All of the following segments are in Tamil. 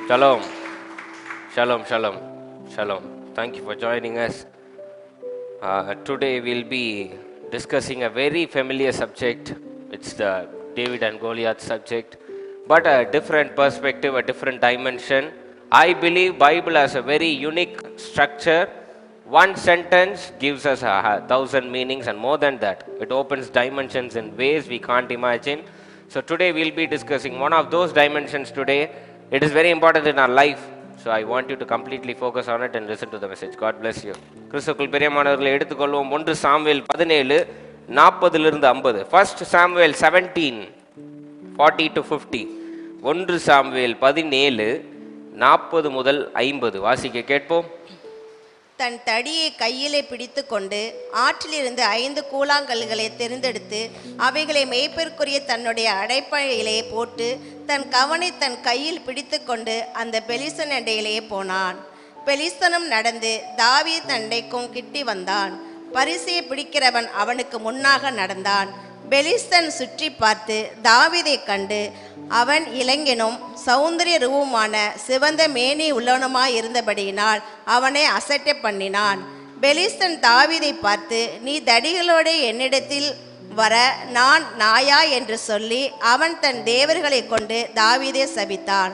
Shalom. Shalom, shalom, shalom. Thank you for joining us. Today we'll be discussing a very familiar subject. It's the David and Goliath subject, but a different perspective, a different dimension. I believe Bible has a very unique structure. One sentence gives us 1,000 meanings and more than that. It opens dimensions in ways we can't imagine. So today we'll be discussing one of those dimensions today. It is very important in our life. So I want you to completely focus on it and listen to the message. God bless you. கிறிஸ்துவுக்குள் பிரியமானவர்களை எடுத்துக்கொள்வோம். 1 சாமுவேல் 17 40 50. 1 Samuel 17 40 to 50. 1 சாமுவேல் 17 40 முதல் 50 வாசிக்க கேட்போம். தன் தடியை கையிலே பிடித்து கொண்டு ஆற்றிலிருந்து 5 கூழாங்கல்களை தெரிந்தெடுத்து அவைகளை மேய்ப்பதற்குரிய தன்னுடைய அடைப்பையிலே போட்டு தன் கவனை தன் கையில் பிடித்து கொண்டு அந்த பெலிஸ்தன் அண்டையிலே போனான். பெலிஸ்தனும் நடந்து தாவீது அண்டைக்கும் கிட்டி வந்தான். பரிசையை பிடிக்கிறவன் அவனுக்கு முன்னாக நடந்தான். பெலிஸ்தன் சுற்றி பார்த்து தாவீதை கண்டு அவன் இளைஞனும் சௌந்தரிய ரூபமான சிவந்த மேனி உள்ளவனுமாய் இருந்தபடியினால் அவனை அசட்டை பண்ணினான். பெலிஸ்தன் தாவீதை பார்த்து, நீ தடிகளோடு என்னிடத்தில் வர நான் நாயா என்று சொல்லி அவன் தன் தேவர்களை கொண்டு தாவீதை சபித்தான்.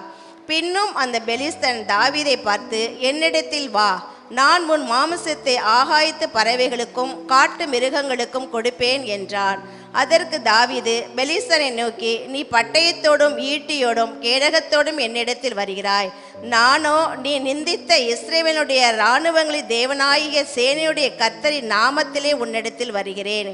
பின்னும் அந்த பெலிஸ்தன் தாவீதை பார்த்து, என்னிடத்தில் வா, நான் உன் மாமிசத்தை ஆகாயத்து பறவைகளுக்கும் காட்டு மிருகங்களுக்கும் கொடுப்பேன் என்றான். அதற்கு தாவீது பெலிஸ்தனை நோக்கி, நீ பட்டயத்தோடும் ஈட்டியோடும் கேடகத்தோடும் என்னிடத்தில் வருகிறாய், நானோ நீ நிந்தித்த இஸ்ரவேலுடைய இராணுவங்களின் தேவனாகிய சேனையுடைய கர்த்தரின் நாமத்திலே உன்னிடத்தில் வருகிறேன்.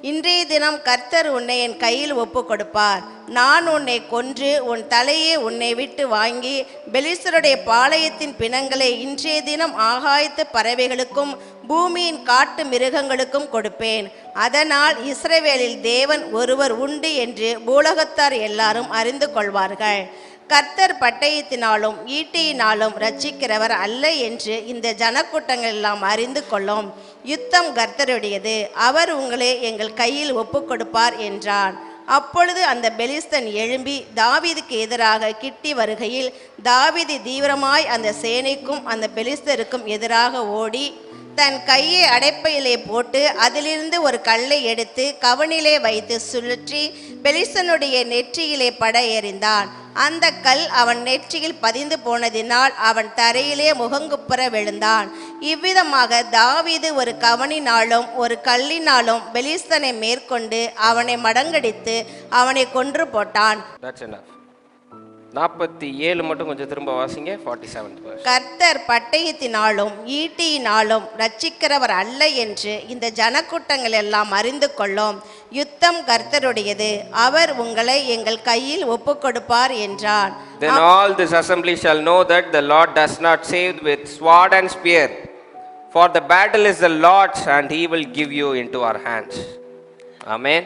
இன்றைய தினம் கர்த்தர் உன்னை என் கையில் ஒப்பு கொடுப்பார். நான் உன்னை கொன்று உன் தலையை உன்னை விட்டு வாங்கி பெலிஸ்தருடைய பாளையத்தின் பிணங்களை இன்றைய தினம் ஆகாயத்து பறவைகளுக்கும் பூமியின் காட்டு மிருகங்களுக்கும் கொடுப்பேன். அதனால் இஸ்ரவேலில் தேவன் ஒருவர் உண்டு என்று பூலகத்தார் எல்லாரும் அறிந்து கொள்வார்கள். கர்த்தர் பட்டயத்தினாலும் ஈட்டியினாலும் ரட்சிக்கிறவர் அல்ல என்று இந்த ஜனக்கூட்டங்கள் எல்லாம் அறிந்து கொள்ளும். யுத்தம் கர்த்தருடையது, அவர் உங்களை எங்கள் கையில் ஒப்பு கொடுப்பார் என்றான். அப்பொழுது அந்த பெலிஸ்தன் எழும்பி தாவீதுக்கு எதிராக கிட்டி வருகையில் தாவீது தீவிரமாய் அந்த சேனைக்கும் அந்த பெலிஸ்தருக்கும் எதிராக ஓடி தன் கையை அடைப்பையிலே போட்டு அதிலிருந்து ஒரு கல்லை எடுத்து கவனிலே வைத்து சுழற்றி பெலிஸ்தனுடைய நெற்றியிலே பட எறிந்தான். அந்த கல் அவன் நெற்றியில் பதிந்து போனதினால் அவன் தரையிலே முகங்குப்புற விழுந்தான். இவ்விதமாக தாவீது ஒரு கவனினாலும் ஒரு கல்லினாலும் பெலிஸ்தனை மேற்கொண்டு அவனை மடங்கடித்து அவனை கொன்று போட்டான். 47 மட்டும் கொஞ்சம் திரும்ப வாசிங்க. 47. கர்த்தர் பட்டயத்தினாலும் ஈட்டியினாலும் ரட்சிக்கிறவர் அல்ல என்று இந்த ஜனக்கூட்டங்கள் எல்லாம் அறிந்து கொள்ளும். யுத்தம் கர்த்தருடையது, அவர் உங்களை எங்கள் கையில் ஒப்பு கொடுப்பார் என்றான். Then all this assembly shall know that the Lord does not save with sword and spear, for the battle is the Lord's and he will give you into our hands. Amen.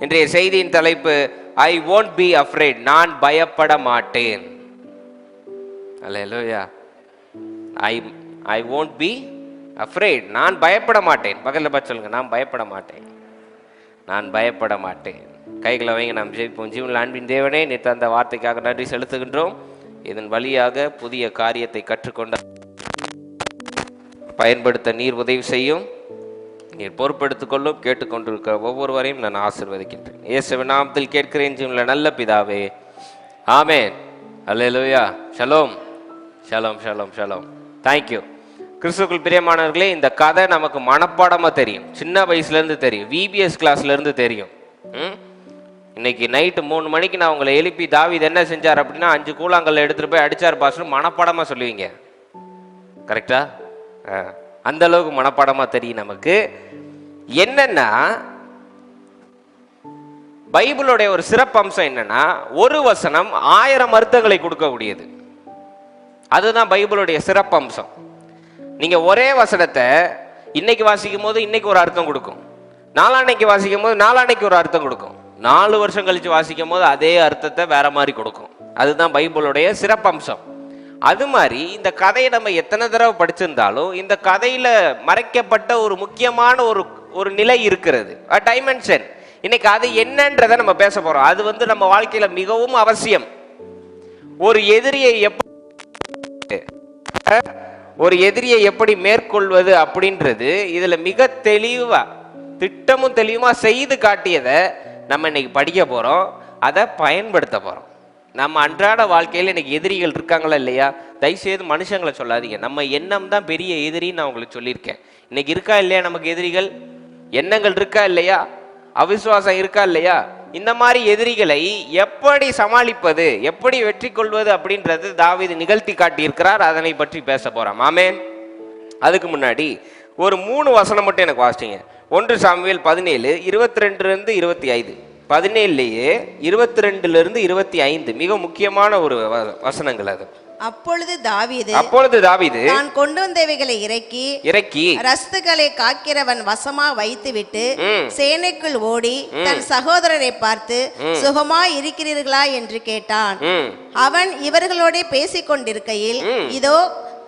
இன்றைய செய்தியின் தலைப்பு, I won't be afraid. நான் பயப்பட மாட்டேன். Hallelujah. I won't be afraid. நான் பயப்பட மாட்டேன். பக்கத்துல பார்த்து சொல்லுங்க, நான் பயப்பட மாட்டேன். நான் பயப்பட மாட்டேன். கைகளை வைங்க, நாம் ஜெபிப்போம். ஜீவனில் அன்பின் தேவனே, நீ தந்த வார்த்தைக்காக நன்றி செலுத்துகின்றோம். இதன் வழியாக புதிய காரியத்தை கற்றுக்கொண்ட பயன்படுத்த நீர் உதவி செய்யும். நீர் பொறுப்பெடுத்துக் கொள்ளும். கேட்டுக்கொண்டிருக்கிற ஒவ்வொருவரையும் நான் ஆசீர்வதிக்கின்றேன். இயேசுவின் நாமத்தில் கேட்கிறேன் ஜீவனில் நல்ல பிதாவே, ஆமென். அல்லேலூயா. ஷலோம் ஷலோம் ஷலோம் ஷலோம். தேங்க்யூ. கிறிஸ்துவுக்குள் பிரியமானவர்களே, இந்த கதை நமக்கு மனப்பாடமாக தெரியும். சின்ன வயசுலேருந்து தெரியும். VBS கிளாஸ்லேருந்து தெரியும். இன்னைக்கு நைட்டு 3 மணிக்கு நான் உங்களை எழுப்பி தாவீது என்ன செஞ்சார் அப்படின்னா 5 கூழாங்கல்ல எடுத்துகிட்டு போய் அடித்தார் பாஸ்டர் மனப்பாடமாக சொல்லுவீங்க. கரெக்டா? அந்த அளவுக்கு மனப்பாடமாக தெரியும் நமக்கு. என்னன்னா, பைபிளுடைய ஒரு சிறப்பம்சம் என்னன்னா, ஒரு வசனம் 1000 அர்த்தங்களை கொடுக்கக்கூடியது. அதுதான் பைபிளுடைய சிறப்பம்சம். நீங்க ஒரே வசனத்தை இன்னைக்கு வாசிக்கும் போது இன்னைக்கு ஒரு அர்த்தம் கொடுக்கும், நாளான்னைக்கு வாசிக்கும் போது நாளான்னைக்கு ஒரு அர்த்தம் கொடுக்கும், 4 வருஷம் கழிச்சு வாசிக்கும் போது அதே அர்த்தத்தை வேற மாதிரி கொடுக்கும். அதுதான் பைபிளுடைய சிறப்பம்சம். அது மாதிரி இந்த கதையை நம்ம எத்தனை தடவை படிச்சிருந்தாலும் இந்த கதையில மறைக்கப்பட்ட ஒரு முக்கியமான ஒரு நிலை இருக்கிறது, டைமென்ஷன். இன்னைக்கு அது என்னன்றதை நம்ம பேச போறோம். அது நம்ம வாழ்க்கையில மிகவும் அவசியம். ஒரு எதிரியை எப்படி ஒரு எதிரியை எப்படி மேற்கொள்வது அப்படின்றது இதுல மிக தெளிவா திட்டமும் தெளிவா செய்து காட்டியதை நம்ம இன்னைக்கு படிக்க போறோம், அதை பயன்படுத்த போறோம். நம்ம அன்றாட வாழ்க்கையில் இன்னைக்கு எதிரிகள் இருக்காங்களா இல்லையா? தயவுசெய்து மனுஷங்களை சொல்லாதீங்க. நம்ம எண்ணம் தான் பெரிய எதிரின்னு நான் உங்களுக்கு சொல்லியிருக்கேன். இன்னைக்கு இருக்கா இல்லையா நமக்கு எதிரிகள்? எண்ணங்கள் இருக்கா இல்லையா? அவிசுவாசம் இருக்கா இல்லையா? இந்த மாதிரி எதிரிகளை எப்படி சமாளிப்பது, எப்படி வெற்றி கொள்வது அப்படின்றது தாவீது நிகழ்த்தி காட்டியிருக்கிறார். அதனை பற்றி பேச போறோம். ஆமென். அதுக்கு முன்னாடி ஒரு 3 வசனம் மட்டும் எனக்கு வாசிங்க. 1 சாமுவேல் 17 22 25. 17 22 25 மிக முக்கியமான ஒரு வசனங்கள் அது. அப்பொழுது தாவீது நான் கொண்டு வந்தவைகளை இறக்கி ரஸ்துகளை காக்கிறவன் வசமா வைத்துவிட்டு சேனைக்குள் ஓடி தன் சகோதரரை பார்த்து சுகமா இருக்கிறீர்களா என்று கேட்டான். அவன் இவர்களோட பேசிக் கொண்டிருக்கையில் இதோ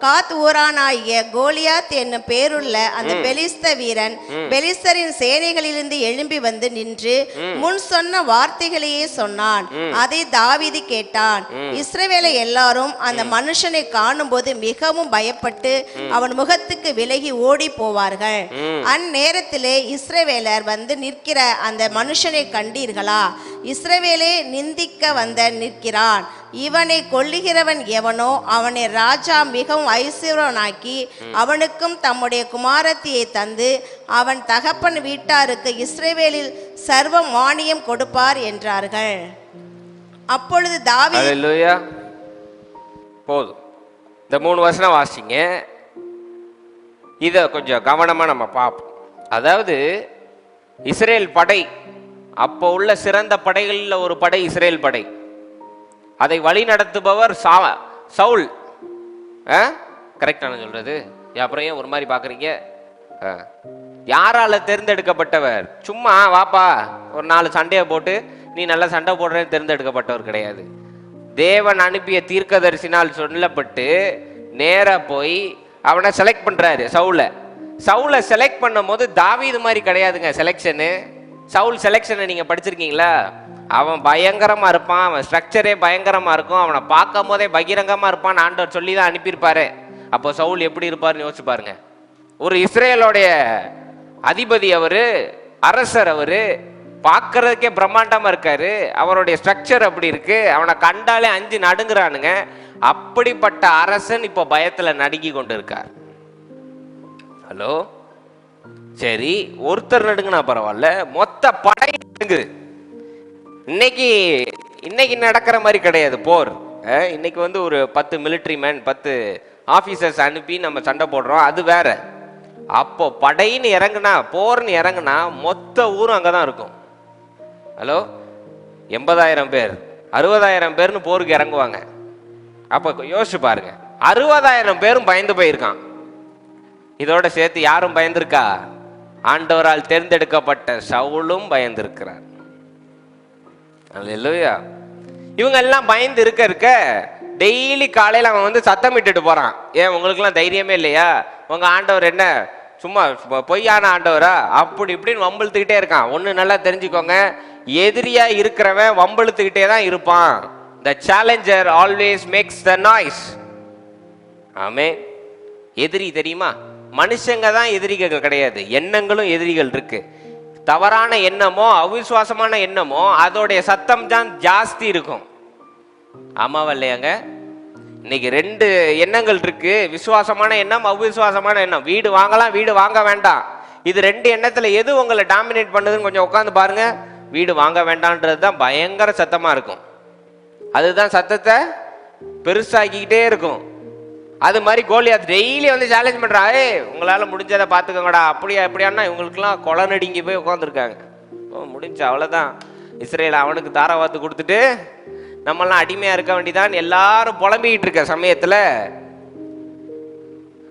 காத் ஊரானாகிய கோலியாத் என்னும் பேருள்ள அந்த பெலிஸ்த வீரன் பெலிஸ்தரின் சேனைகளிலிருந்து எழும்பி வந்து நின்று முன் சொன்ன வார்த்தைகளையே சொன்னான். அதை தாவீது கேட்டான். இஸ்ரவேலை எல்லாரும் அந்த மனுஷனை காணும் போது மிகவும் பயப்பட்டு அவன் முகத்துக்கு விலகி ஓடி போவார்கள். அந்நேரத்திலே இஸ்ரவேலர் வந்து நிற்கிற அந்த மனுஷனை கண்டீர்களா? இஸ்ரவேலே நிந்திக்க வந்த நிற்கிறான். இவனை கொல்லுகிறவன் எவனோ அவனை ராஜா மிகவும் ஐஸ்வர்யனாக்கி அவனுக்கும் தம்முடைய குமாரத்தியை தந்து அவன் தகப்பன் வீட்டாருக்கு இஸ்ரவேலில் சர்வ மானியம் கொடுப்பார் என்றார்கள். அப்பொழுது தாவீது போதும். இந்த 3 வசனம் வாசிங்க. இதை கொஞ்சம் கவனமா நம்ம பார்ப்போம். அதாவது இஸ்ரேல் படை, அப்போ உள்ள சிறந்த படைகளில் ஒரு படை இஸ்ரேல் படை. அதை வழி நடத்துபவர் சவுல். கரெக்டான சொல்றது? அப்புறம் ஏன் ஒரு மாதிரி பாக்குறீங்க? யாரால தேர்ந்தெடுக்கப்பட்டவர்? சும்மா வாப்பா ஒரு 4 சண்டையை போட்டு நீ நல்லா சண்டை போடுறேன்னு தேர்ந்தெடுக்கப்பட்டவர் கிடையாது. தேவன் அனுப்பிய தீர்க்கதரிசினால் சொல்லப்பட்டு நேரா போய் அவனை செலக்ட் பண்றாரு. சவுலை செலக்ட் பண்ணும் போது தாவீது மாதிரி கிடையாதுங்க செலெக்ஷனு. சவுல் செலெக்ஷனை நீங்க படிச்சிருக்கீங்களா? அவன் பயங்கரமா இருப்பான், அவன் ஸ்ட்ரக்சரே பயங்கரமா இருக்கும், அவனை பார்க்கும் போதே பகிரங்கமா இருப்பான், ஆண்டவர் சொல்லி தான் அனுப்பியிருப்பாரு. அப்போ சவுல் எப்படி இருப்பாருன்னு யோசிச்சு பாருங்க. ஒரு இஸ்ரேலோடைய அதிபதி அவரு, அரசர் அவரு, பார்க்கறதுக்கே பிரம்மாண்டமா இருக்காரு, அவருடைய ஸ்ட்ரக்சர் அப்படி இருக்கு, அவனை கண்டாலே 5 நடுங்குறானுங்க. அப்படிப்பட்ட அரசன் இப்போ பயத்துல நடுங்கி கொண்டு இருக்கார். ஹலோ, சரி ஒருத்தர் நடுங்குனா பரவாயில்ல, மொத்த படை நடுங்குது. இன்னைக்கு நடக்கிற மாதிரி கிடையாது போர். இன்னைக்கு வந்து ஒரு 10 மிலிட்ரி மேன் 10 ஆபீசர்ஸ் அனுப்பி நம்ம சண்டை போடுறோம், அது வேற. அப்போ படைன்னு இறங்குனா, போர்னு இறங்குனா மொத்த ஊரும் அங்கதான் இருக்கும். ஹலோ, 80,000 பேர் 60,000 பேர்னு போருக்கு இறங்குவாங்க. அப்ப யோசிச்சு பாருங்க, 60,000 பேரும் பயந்து போயிருக்கான். இதோட சேர்த்து யாரும் பயந்திருக்கா? ஆண்டவரால் தேர்ந்தெடுக்கப்பட்ட சவுலும் பயந்திருக்கிறார். அல்லேலூயா. இவங்க எல்லாம் பயந்து இருக்க டெய்லி காலையில் அவன் வந்து சத்தம் விட்டுட்டு போறான். ஏன் உங்களுக்குலாம் தைரியமே இல்லையா? உங்க ஆண்டவர் என்ன சும்மா பொய்யான ஆண்டவரா? அப்படி இப்படின்னு வம்பிழுத்துக்கிட்டே இருக்கான். ஒன்று நல்லா தெரிஞ்சுக்கோங்க, எதிரியா இருக்கிறவன் வம்பிழுத்துக்கிட்டே தான் இருப்பான். The challenger always makes the noise. ஆமே. எதிரி தெரியுமா? மனுஷங்க தான் எதிரிகள் கிடையாது, எண்ணங்களும் எதிரிகள் இருக்கு. தவறான எண்ணமோ அவிசுவாசமான எண்ணமோ அதோடைய சத்தம் தான் ஜாஸ்தி இருக்கும். ஆமாவா இல்லையாங்க? இன்னைக்கு 2 எண்ணங்கள் இருக்கு, விசுவாசமான எண்ணம், அவிசுவாசமான எண்ணம். வீடு வாங்கலாம், வீடு வாங்க வேண்டாம். இது 2 எண்ணத்துல எது உங்களை டாமினேட் பண்ணுதுன்னு கொஞ்சம் உட்காந்து பாருங்க. வீடு வாங்க வேண்டான்றது தான் பயங்கர சத்தமா இருக்கும். அதுதான் சத்தத்தை பெருசாக்கிக்கிட்டே இருக்கும். அது மாதிரி கோலியாத் டெய்லி வந்து சேலஞ்ச் பண்றா, உங்களால முடிஞ்சதை பார்த்துக்கோங்கடா, அப்படியா எப்படியானா இவங்களுக்குலாம் கொலை நடுங்கி போய் உட்காந்துருக்காங்க. முடிஞ்ச அவ்வளோதான், இஸ்ரேல் அவனுக்கு தாராவாத்து கொடுத்துட்டு நம்மளாம் அடிமையா இருக்க வேண்டிதான். எல்லாரும் புலம்பிக்கிட்டு இருக்க சமயத்தில்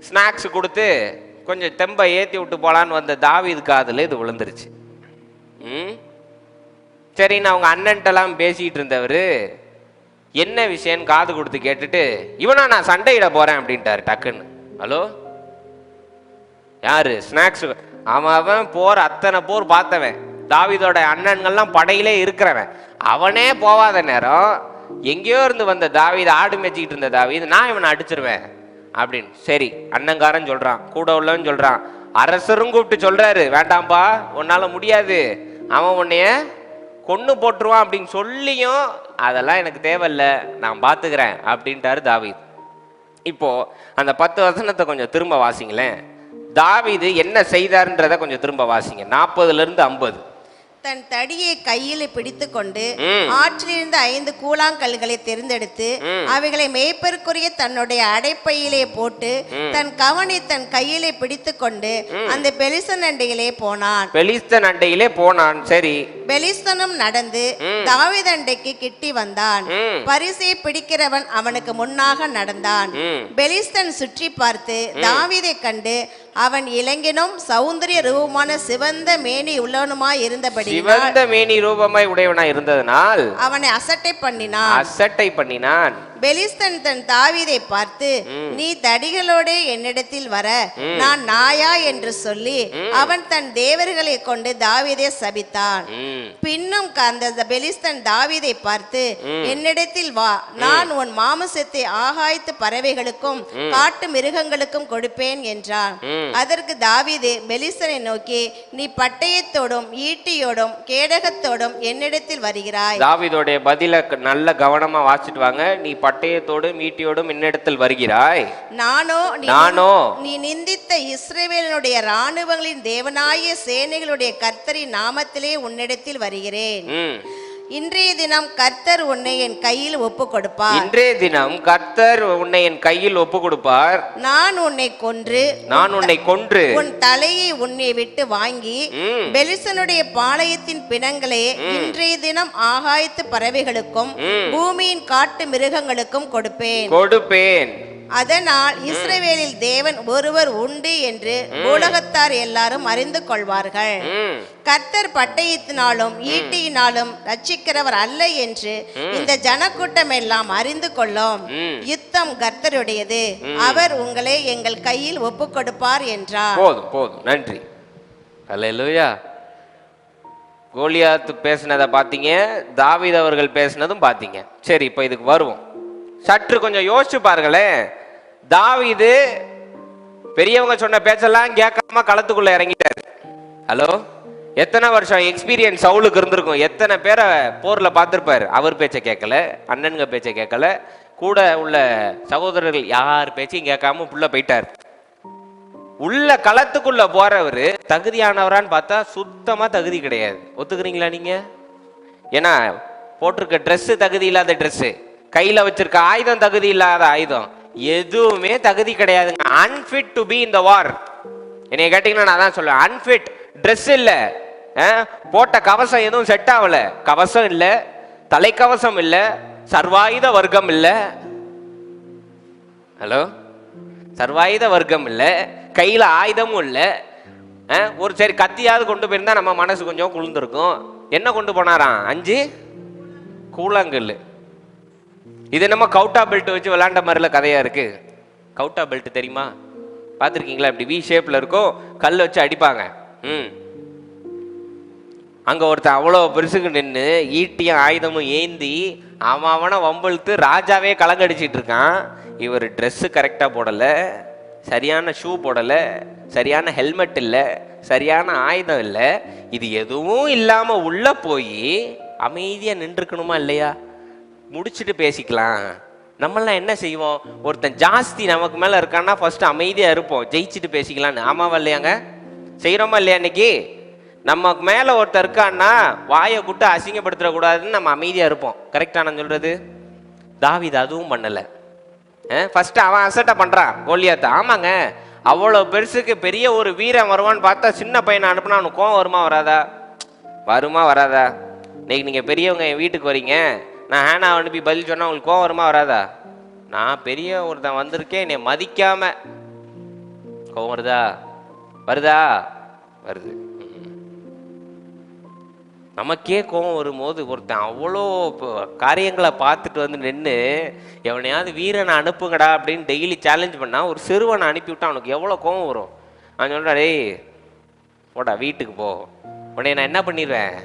ஸ்நாக்ஸ் கொடுத்து கொஞ்சம் தெம்பை ஏற்றி விட்டு போலான்னு வந்த தாவீது காதில் இது விழுந்துருச்சு. சரின்னு அவங்க அண்ணன்ட்டெல்லாம் பேசிக்கிட்டு இருந்தவர் என்ன விஷயம்னு காது கொடுத்து கேட்டுட்டு, இவனா நான் சண்டையிட போறேன் அப்படின்ட்டாரு டக்குன்னு. ஹலோ, யாரு? ஸ்நாக்ஸ். அவன் போர், அத்தனை போர் பார்த்தவன், தாவீதோட அண்ணன்கள்லாம் படையிலே இருக்கிறவன். அவனே போவாத நேரம் எங்கேயோ இருந்து வந்த தாவீது, ஆடு மேய்ச்சிக்கிட்டு இருந்த தாவீது, நான் இவனை அடிச்சிருவேன் அப்படின்னு. சரி, அண்ணங்காரன் சொல்றான், கூட உள்ளவன் சொல்றான், அரசரும் கூப்பிட்டு சொல்றாரு, வேண்டாம்பா உன்னால முடியாது, அவன் உன்னைய கொன்னு போட்டுருவான் அப்படின்னு சொல்லியும், அதெல்லாம் எனக்கு தேவையில்ல, நான் பார்த்துக்கிறேன் அப்படின்ட்டாரு தாவீது. இப்போ அந்த 10 வசனத்தை கொஞ்சம் திரும்ப வாசிங்களேன். தாவீது என்ன செய்தார்ன்றத கொஞ்சம் திரும்ப வாசிங்க, 40லிருந்து 50. தன் தடியை கையில் பிடித்து கொண்டு ஆற்றிலிருந்து 5 கூழாங்கல்களை தெரிந்தெடுத்து அவைகளை மேய்ப்பருக்குரிய தன்னுடைய அடைப்பையிலே போட்டு தன் கவனை தன் கையிலே பிடித்து கொண்டு அந்த பெலிஸ்தன் அண்டையிலே போனான். பெலிஸ்தன் அண்டையிலே போனான். சரி, பெலிஸ்தனும் நடந்து தாவீது அண்டைக்கு கிட்டி வந்தான். பரிசை பிடிக்கிறவன் அவனுக்கு முன்னாக நடந்தான். பெலிஸ்தன் சுற்றி பார்த்து தாவீதை கண்டு அவன் இளைஞனும் சௌந்தரிய ரூபமான சிவந்த மேனி உள்ளவனுமாய் இருந்தபடி, சிவந்த மேனி ரூபமாய் உடையவனாய் இருந்ததனால் அவனை அசட்டை பண்ணினான். பெலிஸ்தன் தன் தாவீதை பார்த்து, நீ தடிகளோட என்னிடத்தில் வர நான் நாயா என்று சொல்லி அவன் தன் தேவர்களை கொண்டு தாவீதை சபித்தான். பின்னும் அந்த பெலிஸ்தன் தாவீதை பார்த்து, என்னிடத்தில் வா, நான் உன் மாமிசத்தை ஆகாயத்து பறவைகளுக்கும் காட்டு மிருகங்களுக்கும் கொடுப்பேன் என்றான். அதற்கு தாவீது பெலிஸ்தனை நோக்கி, நீ பட்டயத்தோடும் ஈட்டியோடும் கேடகத்தோடும் என்னிடத்தில் வருகிறாய். தாவீதோட பதில நல்ல கவனமா வாசிட்டு வாங்க. நீ பட்டயத்தோடும் ஈட்டியோடும் என்னிடத்தில் வருகிறாய், நானோ நீ நிந்தித்த இஸ்ரவேலினுடைய ராணுவங்களின் தேவனாய சேனைகளுடைய கர்த்தரின் நாமத்திலே உன்னிடத்தில் வருகிறேன். இன்றைய தினம் கர்த்தர் உன்னை என் கையில் ஒப்பு கொடுப்பார். நான் உன்னை கொன்று உன் தலையை உன்னை விட்டு வாங்கி பெலிஸ்தனுடைய பாளையத்தின் பிணங்களே இன்றைய தினம் ஆகாயத்து பறவைகளுக்கும் பூமியின் காட்டு மிருகங்களுக்கும் கொடுப்பேன். அதனால் இஸ்ரவேலில் தேவன் ஒருவர் உண்டு என்று உலகத்தார் எல்லாரும் அறிந்து கொள்வார்கள். கர்த்தர் பட்டயத்தினாலும் ஈட்டியினாலும் ரட்சிக்கிறவர் அல்ல என்று இந்த ஜனக்கூட்டம் எல்லாம் அறிந்து கொள்ளும். யுத்தம் கர்த்தருடையது, அவர் உங்களை எங்கள் கையில் ஒப்பு கொடுப்பார் என்றார். போதும், நன்றி. அல்லேலூயா. கோலியாத் பேசினதை பார்த்தீங்க, தாவீது அவர்கள் பேசினதும் பார்த்தீங்க. சரி, இப்போ இதுக்கு வருவோம். சற்று கொஞ்சம் யோசிச்சு பாருங்களேன். தாவீது பெரியவங்க சொன்ன பேச்செல்லாம் கேட்காம களத்துக்குள்ள இறங்கிட்டாரு. ஹலோ, எத்தனை வருஷம் எக்ஸ்பீரியன்ஸ் சவுலுக்கு இருந்திருக்கும், எத்தனை பேரை போர்ல பார்த்திருப்பாரு. அவர் பேச்சை கேட்கல, அண்ணனுங்க பேச்சை கேட்கல, கூட உள்ள சகோதரர்கள் யார் பேச்சையும் கேட்காம உள்ள போயிட்டார். உள்ள களத்துக்குள்ள போறவரு தகுதியானவரான்னு பார்த்தா சுத்தமா தகுதி கிடையாது. ஒத்துக்கிறீங்களா நீங்க? ஏன்னா போட்டிருக்க ட்ரெஸ் தகுதி இல்லாத ட்ரெஸ், கையில வச்சிருக்க ஆயுதம் தகுதி இல்லாத ஆயுதம், எதுவுமே தகுதி கிடையாதுங்க. அன்ஃபிட் டு பி இன் த வார். என்னைய கேட்டீங்கன்னா நான் தான் சொல்லுவேன், அன்ஃபிட். ட்ரெஸ் இல்ல, போட்ட கவசம் எதுவும் செட் ஆகல, கவசம் இல்ல, தலைக்கவசம் இல்ல, சர்வாயுத வர்க்கம் இல்ல. ஹலோ, சர்வாயுத வர்க்கம் இல்ல, கையில ஆயுதமும் இல்ல. ஒரு சரி கத்தியாவது கொண்டு போயிருந்தா நம்ம மனசு கொஞ்சம் குளிர்ந்திருக்கும். என்ன கொண்டு போனாராம்? 5 கூழாங்கல். இது நம்ம கவுட்டா பெல்ட் வச்சு விளையாண்ட மாதிரில கதையா இருக்கு. கவுட்டா பெல்ட் தெரியுமா? பார்த்துருக்கீங்களா? இப்படி வி ஷேப்ல இருக்கும், கல் வச்சு அடிப்பாங்க. அங்க ஒருத்தன் அவ்வளோ பெருசுக்கு நின்று ஈட்டியும் ஆயுதமும் ஏந்தி அவனை வம்பழுத்து ராஜாவே கலங்கடிச்சிட்டு இருக்கான். இவர் ட்ரெஸ்ஸு கரெக்டா போடல, சரியான ஷூ போடல, சரியான ஹெல்மெட் இல்லை, சரியான ஆயுதம் இல்லை. இது எதுவும் இல்லாம உள்ள போய் அமைதியா நின்றுக்கணுமா இல்லையா? முடிச்சுட்டு பேசிக்கலாம். நம்மளாம் என்ன செய்வோம்? ஒருத்தன் ஜாஸ்தி நமக்கு மேல இருக்கான்னா ஃபர்ஸ்ட் அமைதியா இருப்போம், ஜெயிச்சுட்டு பேசிக்கலான்னு. ஆமாவா இல்லையாங்க? செய்யறோமா இல்லையா? இன்னைக்கு நமக்கு மேல ஒருத்தர் இருக்கான்னா வாயை கூட்டு அசிங்கப்படுத்த கூடாதுன்னு நம்ம அமைதியா இருப்போம். கரெக்டா நான் சொல்றது? தாவீது அதுவும் பண்ணல. ஃபர்ஸ்ட் அவன் அசட்டை பண்றான் கோலியாத். ஆமாங்க, அவ்வளோ பெருசுக்கு பெரிய ஒரு வீரன் வருவான்னு பார்த்தா சின்ன பையனை அனுப்புனா அவனுக்கு கோவம் வருமா வராதா? இன்னைக்கு நீங்க பெரியவங்க என் வீட்டுக்கு வரீங்க, நான் ஹேனா அனுப்பி பதில் சொன்னா உங்களுக்கு கோவம் வருமா? நான் பெரிய ஒருத்தன் வந்திருக்கேன், என்னை மதிக்காம கோவம் வருதா? வருது. நமக்கே கோவம் வரும்போது ஒருத்தன் அவ்வளோ காரியங்களை பார்த்துட்டு வந்து நின்று எவனையாவது வீரனை அனுப்புங்கடா அப்படின்னு டெய்லி சேலஞ்ச் பண்ணா, ஒரு சிறுவனை அனுப்பிவிட்டா அவனுக்கு எவ்வளோ கோவம் வரும். அவன் சொல்றா, டேய் போடா வீட்டுக்கு போ, உடனே நான் என்ன பண்ணிடுவேன்?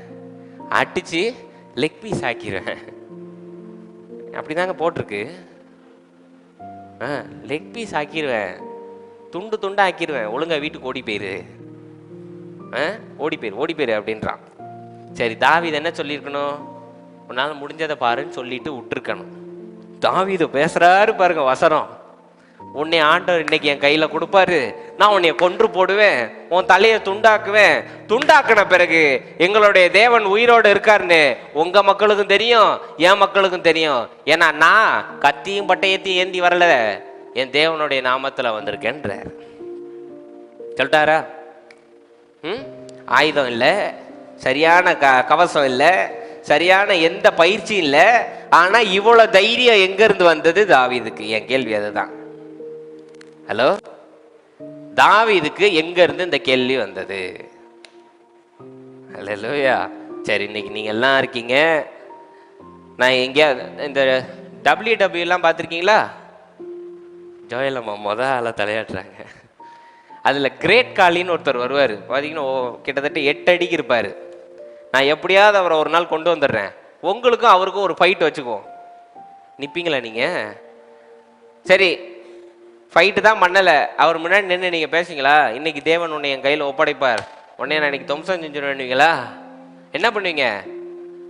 அடிச்சு லெக் பீஸ் ஆக்கிடுவேன். அப்படிதாங்க போட்டிருக்கு. லெக் பீஸ் ஆக்கிடுவேன், துண்டு துண்டா ஆக்கிடுவேன், ஒழுங்கா வீட்டுக்கு ஓடி போயிரு, ஓடி போயிரு அப்படின்றான். சரி, தாவீது என்ன சொல்லியிருக்கணும்? உன்னால் முடிஞ்சதை பாருன்னு சொல்லிட்டு விட்டுருக்கணும். தாவீது பேசுறாரு பாருங்க வசனம், உன்னை ஆண்டவர் இன்னைக்கு என் கையில கொடுப்பாரு, நான் உன்னைய கொன்று போடுவேன், உன் தலையை துண்டாக்குவேன், துண்டாக்குன பிறகு எங்களுடைய தேவன் உயிரோடு இருக்காருன்னு உங்க மக்களுக்கும் தெரியும், என் மக்களுக்கும் தெரியும். ஏன்னா நான் கத்தியும் பட்டயத்தையும் ஏந்தி வரல, என் தேவனுடைய நாமத்துல வந்திருக்கேன்ற சொல்லிட்டாரா? ஆயுதம் இல்லை, சரியான கவசம் இல்லை, சரியான எந்த பயிற்சியும் இல்லை. ஆனா இவ்வளவு தைரியம் எங்க இருந்து வந்தது தாவீதுக்கு? என் கேள்வி அதுதான். ஹலோ, தாவீதுக்கு எங்க இருந்து இந்த கேள்வி வந்தது? ஹல்லேலூயா. சரி, இன்னைக்கு நீங்க எல்லாம் இருக்கீங்க. நான் எங்கேயா இந்த WW எல்லாம் பார்த்துருக்கீங்களா? ஜோயலம்மா ஆள தலையாட்டுறாங்க. அதுல கிரேட் காலின்னு ஒருத்தர் வருவார், பார்த்தீங்கன்னா கிட்டத்தட்ட 8 அடிக்கு இருப்பாரு. நான் எப்படியாவது அவரை ஒரு நாள் கொண்டு வந்துடுறேன், உங்களுக்கும் அவருக்கும் ஒரு ஃபைட் வச்சுக்குவோம், நிற்பீங்களா நீங்க? சரி, ஃபைட்டு தான் பண்ணலை, அவர் முன்னாடி நின்று நீங்கள் பேசுங்களா? இன்னைக்கு தேவன் உன்னை என் கையில் ஒப்படைப்பார், உன்னைய நான் இன்னைக்கு துவம்சம் செஞ்சுருவேன்னுவீங்களா? என்ன பண்ணுவீங்க?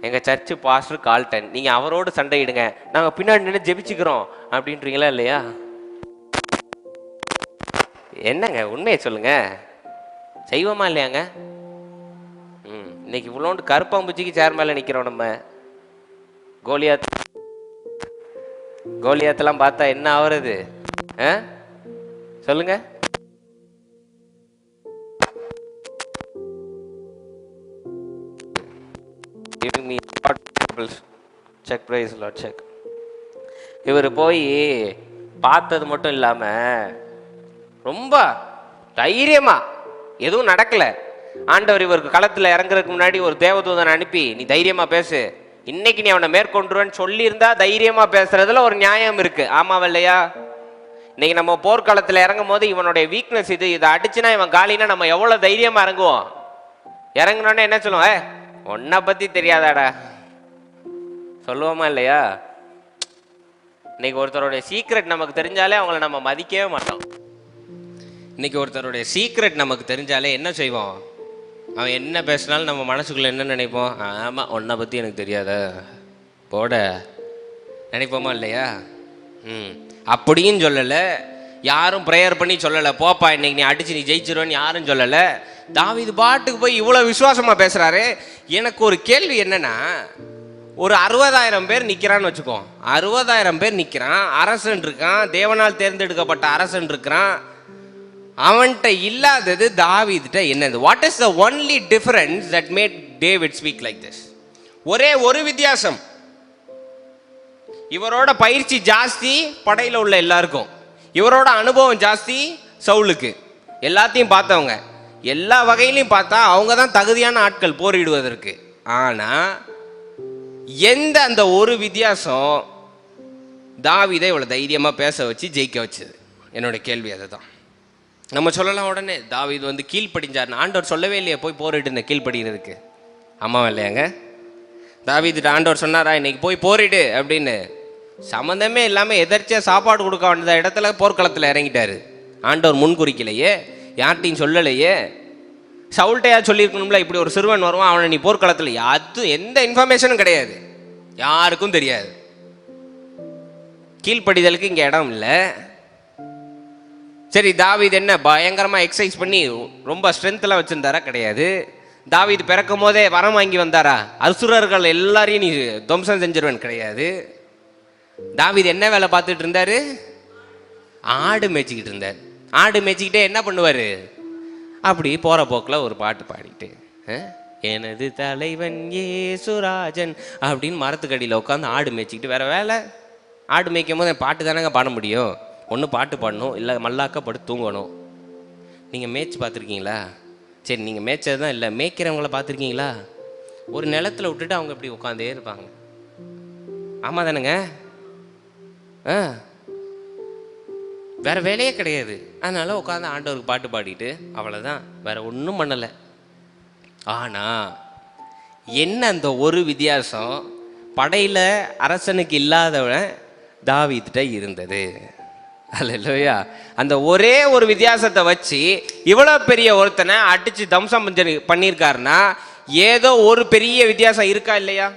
எங்கள் சர்ச்சு பாஸ்டர் கால்டன், நீங்கள் அவரோடு சண்டையிடுங்க, நாங்கள் பின்னாடி நின்று ஜெபிச்சுக்கிறோம் அப்படின்றீங்களா இல்லையா? என்னங்க உண்மையை சொல்லுங்க, செய்வோமா இல்லையாங்க? இன்னைக்கு இவ்வளோண்டு கருப்பாம்பூச்சிக்கு சேர் மேலே நிற்கிறோம் நம்ம. கோலியாத்தெல்லாம் பார்த்தா என்ன ஆகுறது? சொல்லுங்க. இவர் போய் பார்த்தது மட்டும் இல்லாம ரொம்ப தைரியமா, எதுவும் நடக்கல, ஆண்டவர் இவருக்கு களத்துல இறங்குறதுக்கு முன்னாடி ஒரு தேவதூதனை அனுப்பி நீ தைரியமா பேசு, இன்னைக்கு நீ அவனை மேற்கொண்டுருன்னு சொல்லியிருந்தா தைரியமா பேசுறதுல ஒரு நியாயம் இருக்கு, ஆமாவா இல்லையா? இன்னைக்கு நம்ம போர்க்களத்தில் இறங்கும் போது இவனுடைய வீக்னஸ் இது, இதை அடிச்சுனா இவன் காலினா நம்ம எவ்வளவு தைரியமா இறங்குவோம்? இறங்கினோடனே என்ன சொல்லுவோம்? உன்னை பத்தி தெரியாதாடா சொல்லுவோமா இல்லையா? இன்னைக்கு ஒருத்தருடைய சீக்ரெட் நமக்கு தெரிஞ்சாலே அவங்கள நம்ம மதிக்கவே மாட்டோம். இன்னைக்கு ஒருத்தருடைய சீக்ரெட் நமக்கு தெரிஞ்சாலே என்ன செய்வோம்? அவன் என்ன பேசினாலும் நம்ம மனசுக்குள்ள என்ன நினைப்போம்? ஆமா, உன்னை பத்தி எனக்கு தெரியாத போட நினைப்போமா இல்லையா? அப்படியும் சொல்லலை, யாரும் ப்ரேயர் பண்ணி சொல்லலை, போப்பா இன்னைக்கு நீ அடிச்சு நீ ஜெயிச்சிருவேன்னு யாரும் சொல்லலை. தாவீது பாட்டுக்கு போய் இவ்வளவு விசுவாசமா பேசுறாரு. எனக்கு ஒரு கேள்வி என்னன்னா, ஒரு 60,000 பேர் நிக்கிறான்னு வச்சுக்கோ, 60,000 பேர் நிக்கிறான், அரசன் இருக்கான், தேவனால் தேர்ந்தெடுக்கப்பட்ட அரசன் இருக்கிறான், அவன்கிட்ட இல்லாதது தாவீதுட்ட என்னது? What is the only difference that made David speak like this? ஒரே ஒரு வித்தியாசம், இவரோட பயிற்சி ஜாஸ்தி படையில உள்ள எல்லாருக்கும், இவரோட அனுபவம் ஜாஸ்தி சவுலுக்கு. எல்லாத்தையும் பார்த்தவங்க, எல்லா வகையிலையும் பார்த்தா அவங்க தான் தகுதியான ஆட்கள் போரிடுவதற்கு. ஆனா எந்த அந்த ஒரு வித்தியாசம் தாவீதை இவ்வளவு தைரியமா பேச வச்சு ஜெயிக்க வச்சது? என்னோட கேள்வி அதுதான். நம்ம சொல்லலாம் உடனே தாவீது வந்து கீழ்ப்படிஞ்சார், ஆண்டவர் சொல்லவே இல்லையே போய் போரிட்டு கீழ்படுகிறதுக்கு, ஆமாவா இல்லையாங்க? தாவீதுட்ட ஆண்டவர் சொன்னாரா இன்னைக்கு போய் போரிடு அப்படின்னு? சம்மந்தமே இல்லாமல் எதர்ச்சியா சாப்பாடு கொடுக்க வேண்டிய இடத்துல போர்க்களத்தில் இறங்கிட்டாரு. ஆண்டவர் முன்குறிக்கலையே, யார்ட்டையும் சொல்லலையே. சவுல்ட்டையா சொல்லியிருக்கணும்ல, இப்படி ஒரு சிறுவன் வருவான், அவனை நீ போர்க்களத்தில், அது எந்த இன்ஃபர்மேஷனும் கிடையாது, யாருக்கும் தெரியாது. கீழ்ப்படிதலுக்கு இங்கே இடம் இல்லை. சரி, தாவீது என்ன பயங்கரமாக எக்ஸசைஸ் பண்ணி ரொம்ப ஸ்ட்ரென்த்லாம் வச்சுருந்தாரா? கிடையாது. தாவீது பிறக்கும் போதே வரம் வாங்கி வந்தாரா? அசுரர்கள் எல்லாரையும் நீ துவம்சம் செஞ்சிருவேன்? கிடையாது. தாவீது என்ன வேலை பார்த்துட்டு இருந்தாரு? ஆடு மேய்ச்சிக்கிட்டு இருந்தார். ஆடு மேய்ச்சிக்கிட்டே என்ன பண்ணுவார்? அப்படி போகிற போக்கில் ஒரு பாட்டு பாடிட்டு, எனது தலைவன் ஏசுராஜன் அப்படின்னு மரத்துக்கடியில் உட்காந்து ஆடு மேய்ச்சிக்கிட்டு, வேற வேலை? ஆடு மேய்க்கும் போது பாட்டு தானேங்க பாட முடியும். ஒன்று பாட்டு பாடணும், இல்லை மல்லாக்க படுத்து தூங்கணும். நீங்கள் மேய்ச்சி பார்த்துருக்கீங்களா? சரி, நீங்கள் மேய்ச்சது தான் இல்லை, மேய்க்கிறவங்கள பார்த்துருக்கீங்களா? ஒரு நிலத்தில் விட்டுட்டு அவங்க இப்படி உட்காந்தே இருப்பாங்க, ஆமாம் தானுங்க? வேற வேலையே கிடையாது. அதனால உட்காந்து ஆண்டவருக்கு பாட்டு பாடிட்டு அவ்வளோதான், வேற ஒன்றும் பண்ணலை. ஆனால் என்ன அந்த ஒரு வித்தியாசம்? படையில் அரசனுக்கு இல்லாதவன் தாவீதுட்ட இருந்தது. அல்லேலூயா. அந்த ஒரே ஒரு வித்தியாசத்தை வச்சு இவ்வளோ பெரிய ஒருத்தனை அடித்து தம்சம் பண்ணியிருக்காருன்னா ஏதோ ஒரு பெரிய வித்தியாசம் இருக்கா இல்லையா?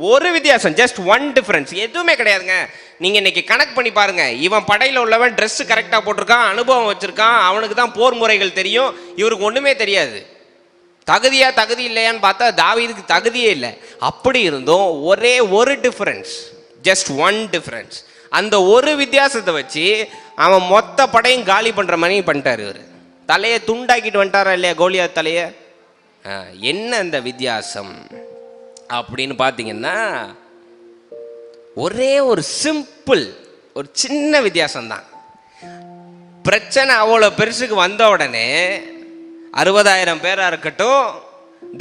ஒரு வித்தியாசம், ஜஸ்ட் ஒன் டிஃபரன்ஸ், எதுவுமே கிடையாதுங்க. நீங்கள் இன்னைக்கு கணக்கு பண்ணி பாருங்க. இவன் படையில் உள்ளவன் ட்ரெஸ் கரெக்டாக போட்டிருக்கான், அனுபவம் வச்சிருக்கான், அவனுக்கு தான் போர் முறைகள் தெரியும், இவருக்கு ஒன்றுமே தெரியாது. தகுதி இல்லையான்னு பார்த்தா தாவீதுக்கு தகுதியே இல்லை. அப்படி இருந்தும் ஒரே ஒரு டிஃபரன்ஸ், ஜஸ்ட் ஒன் டிஃபரன்ஸ், அந்த ஒரு வித்தியாசத்தை வச்சு அவன் மொத்த படையும் காலி பண்ணுற மாதிரி பண்ணிட்டார். இவர் தலையை துண்டாக்கிட்டு வந்துட்டாரா இல்லையா கோலியாத் தலையை? என்ன அந்த வித்தியாசம் அப்படின்னு பார்த்தீங்கன்னா ஒரே ஒரு சிம்பிள், ஒரு சின்ன வித்தியாசம்தான். பிரச்சனை அவ்வளோ பெருசுக்கு வந்த உடனே 60,000 பேராக இருக்கட்டும்,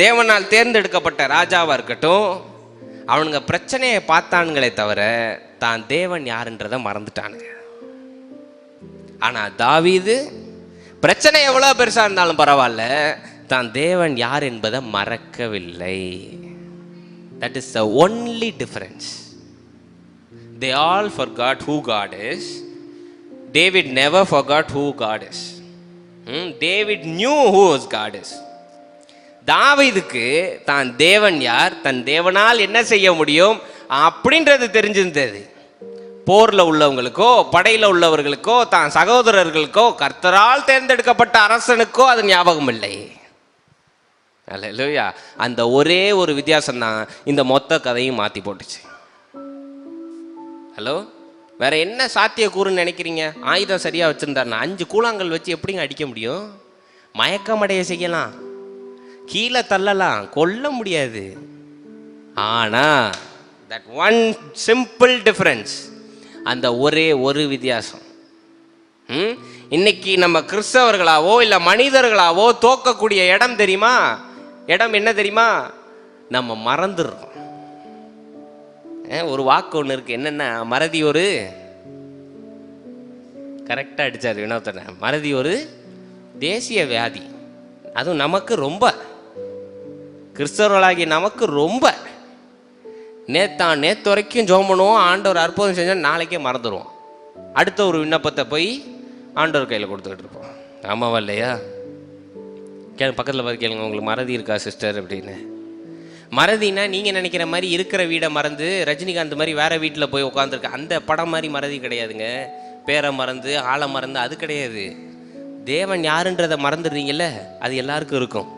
தேவனால் தேர்ந்தெடுக்கப்பட்ட ராஜாவாக இருக்கட்டும், அவனுங்க பிரச்சனையை பார்த்தானுங்களே தவிர தான் தேவன் யாருன்றதை மறந்துட்டானுங்க. ஆனால் தாவீது பிரச்சனை எவ்வளோ பெருசாக இருந்தாலும் பரவாயில்ல, தான் தேவன் யார் என்பதை மறக்கவில்லை. That is the only difference. They all forgot who God is. David never forgot who God is. David knew who God is. தாவீதுக்கு தான் தேவன் யார், தன் தேவனால் என்ன செய்ய முடியும் அப்படின்றது தெரிஞ்சிருந்தது. போரில் உள்ளவங்களுக்கோ படையில் உள்ளவர்களுக்கோ தான் சகோதரர்களுக்கோ கர்த்தரால் தேர்ந்தெடுக்கப்பட்ட அரசனுக்கோ அது ஞாபகம் இல்லை. அல்லேலூயா. அந்த ஒரே ஒரு வித்தியாசம் தான் இந்த மொத்த கதையும் மாற்றி போட்டுச்சு. ஹலோ, வேற என்ன சாத்தியக்கூறுன்னு நினைக்கிறீங்க? ஆயுதம் சரியாக வச்சுருந்தாருன்னா 5 கூழாங்கல் வச்சு எப்படிங்க அடிக்க முடியும்? மயக்கமடைய செய்யலாம், கீழே தள்ளலாம், கொல்ல முடியாது. ஆனால் தட் ஒன் சிம்பிள் டிஃபரன்ஸ், அந்த ஒரே ஒரு வித்தியாசம். இன்னைக்கு நம்ம கிறிஸ்தவர்களாவோ இல்லை மனிதர்களாவோ தோக்கக்கூடிய இடம் தெரியுமா? இடம் என்ன தெரியுமா? நம்ம மறந்துடுறோம். ஒரு வாக்கு ஒன்று இருக்கு, என்னென்ன, மறதி ஒரு, கரெக்டாக அடித்தார் வினோத்தனை, மறதி ஒரு தேசிய வியாதி. அதுவும் நமக்கு ரொம்ப, கிறிஸ்தவர்களாகி நமக்கு ரொம்ப. நேற்று வரைக்கும் ஜெபம் பண்ணுவோம், ஆண்டவர் அற்புதம் செஞ்சால் நாளைக்கே மறந்துடுவோம். அடுத்த ஒரு விண்ணப்பத்தை போய் ஆண்டவர் கையில் கொடுத்துக்கிட்டு இருப்போம். ஆமாவா இல்லையா? பக்கத்தில் பார்த்து கேளுங்க, உங்களுக்கு மறதி இருக்கா சிஸ்டர் அப்படின்னு. மறதினா நீங்கள் நினைக்கிற மாதிரி இருக்கிற வீடை மறந்து ரஜினிகாந்த் மாதிரி வேற வீட்டில் போய் உட்காந்துருக்க அந்த படம் மாதிரி மறதி கிடையாதுங்க. பேரை மறந்து ஆளை மறந்து அது கிடையாது. தேவன் யாருன்றதை மறந்துடுறீங்கல்ல, அது எல்லாருக்கும் இருக்கும்.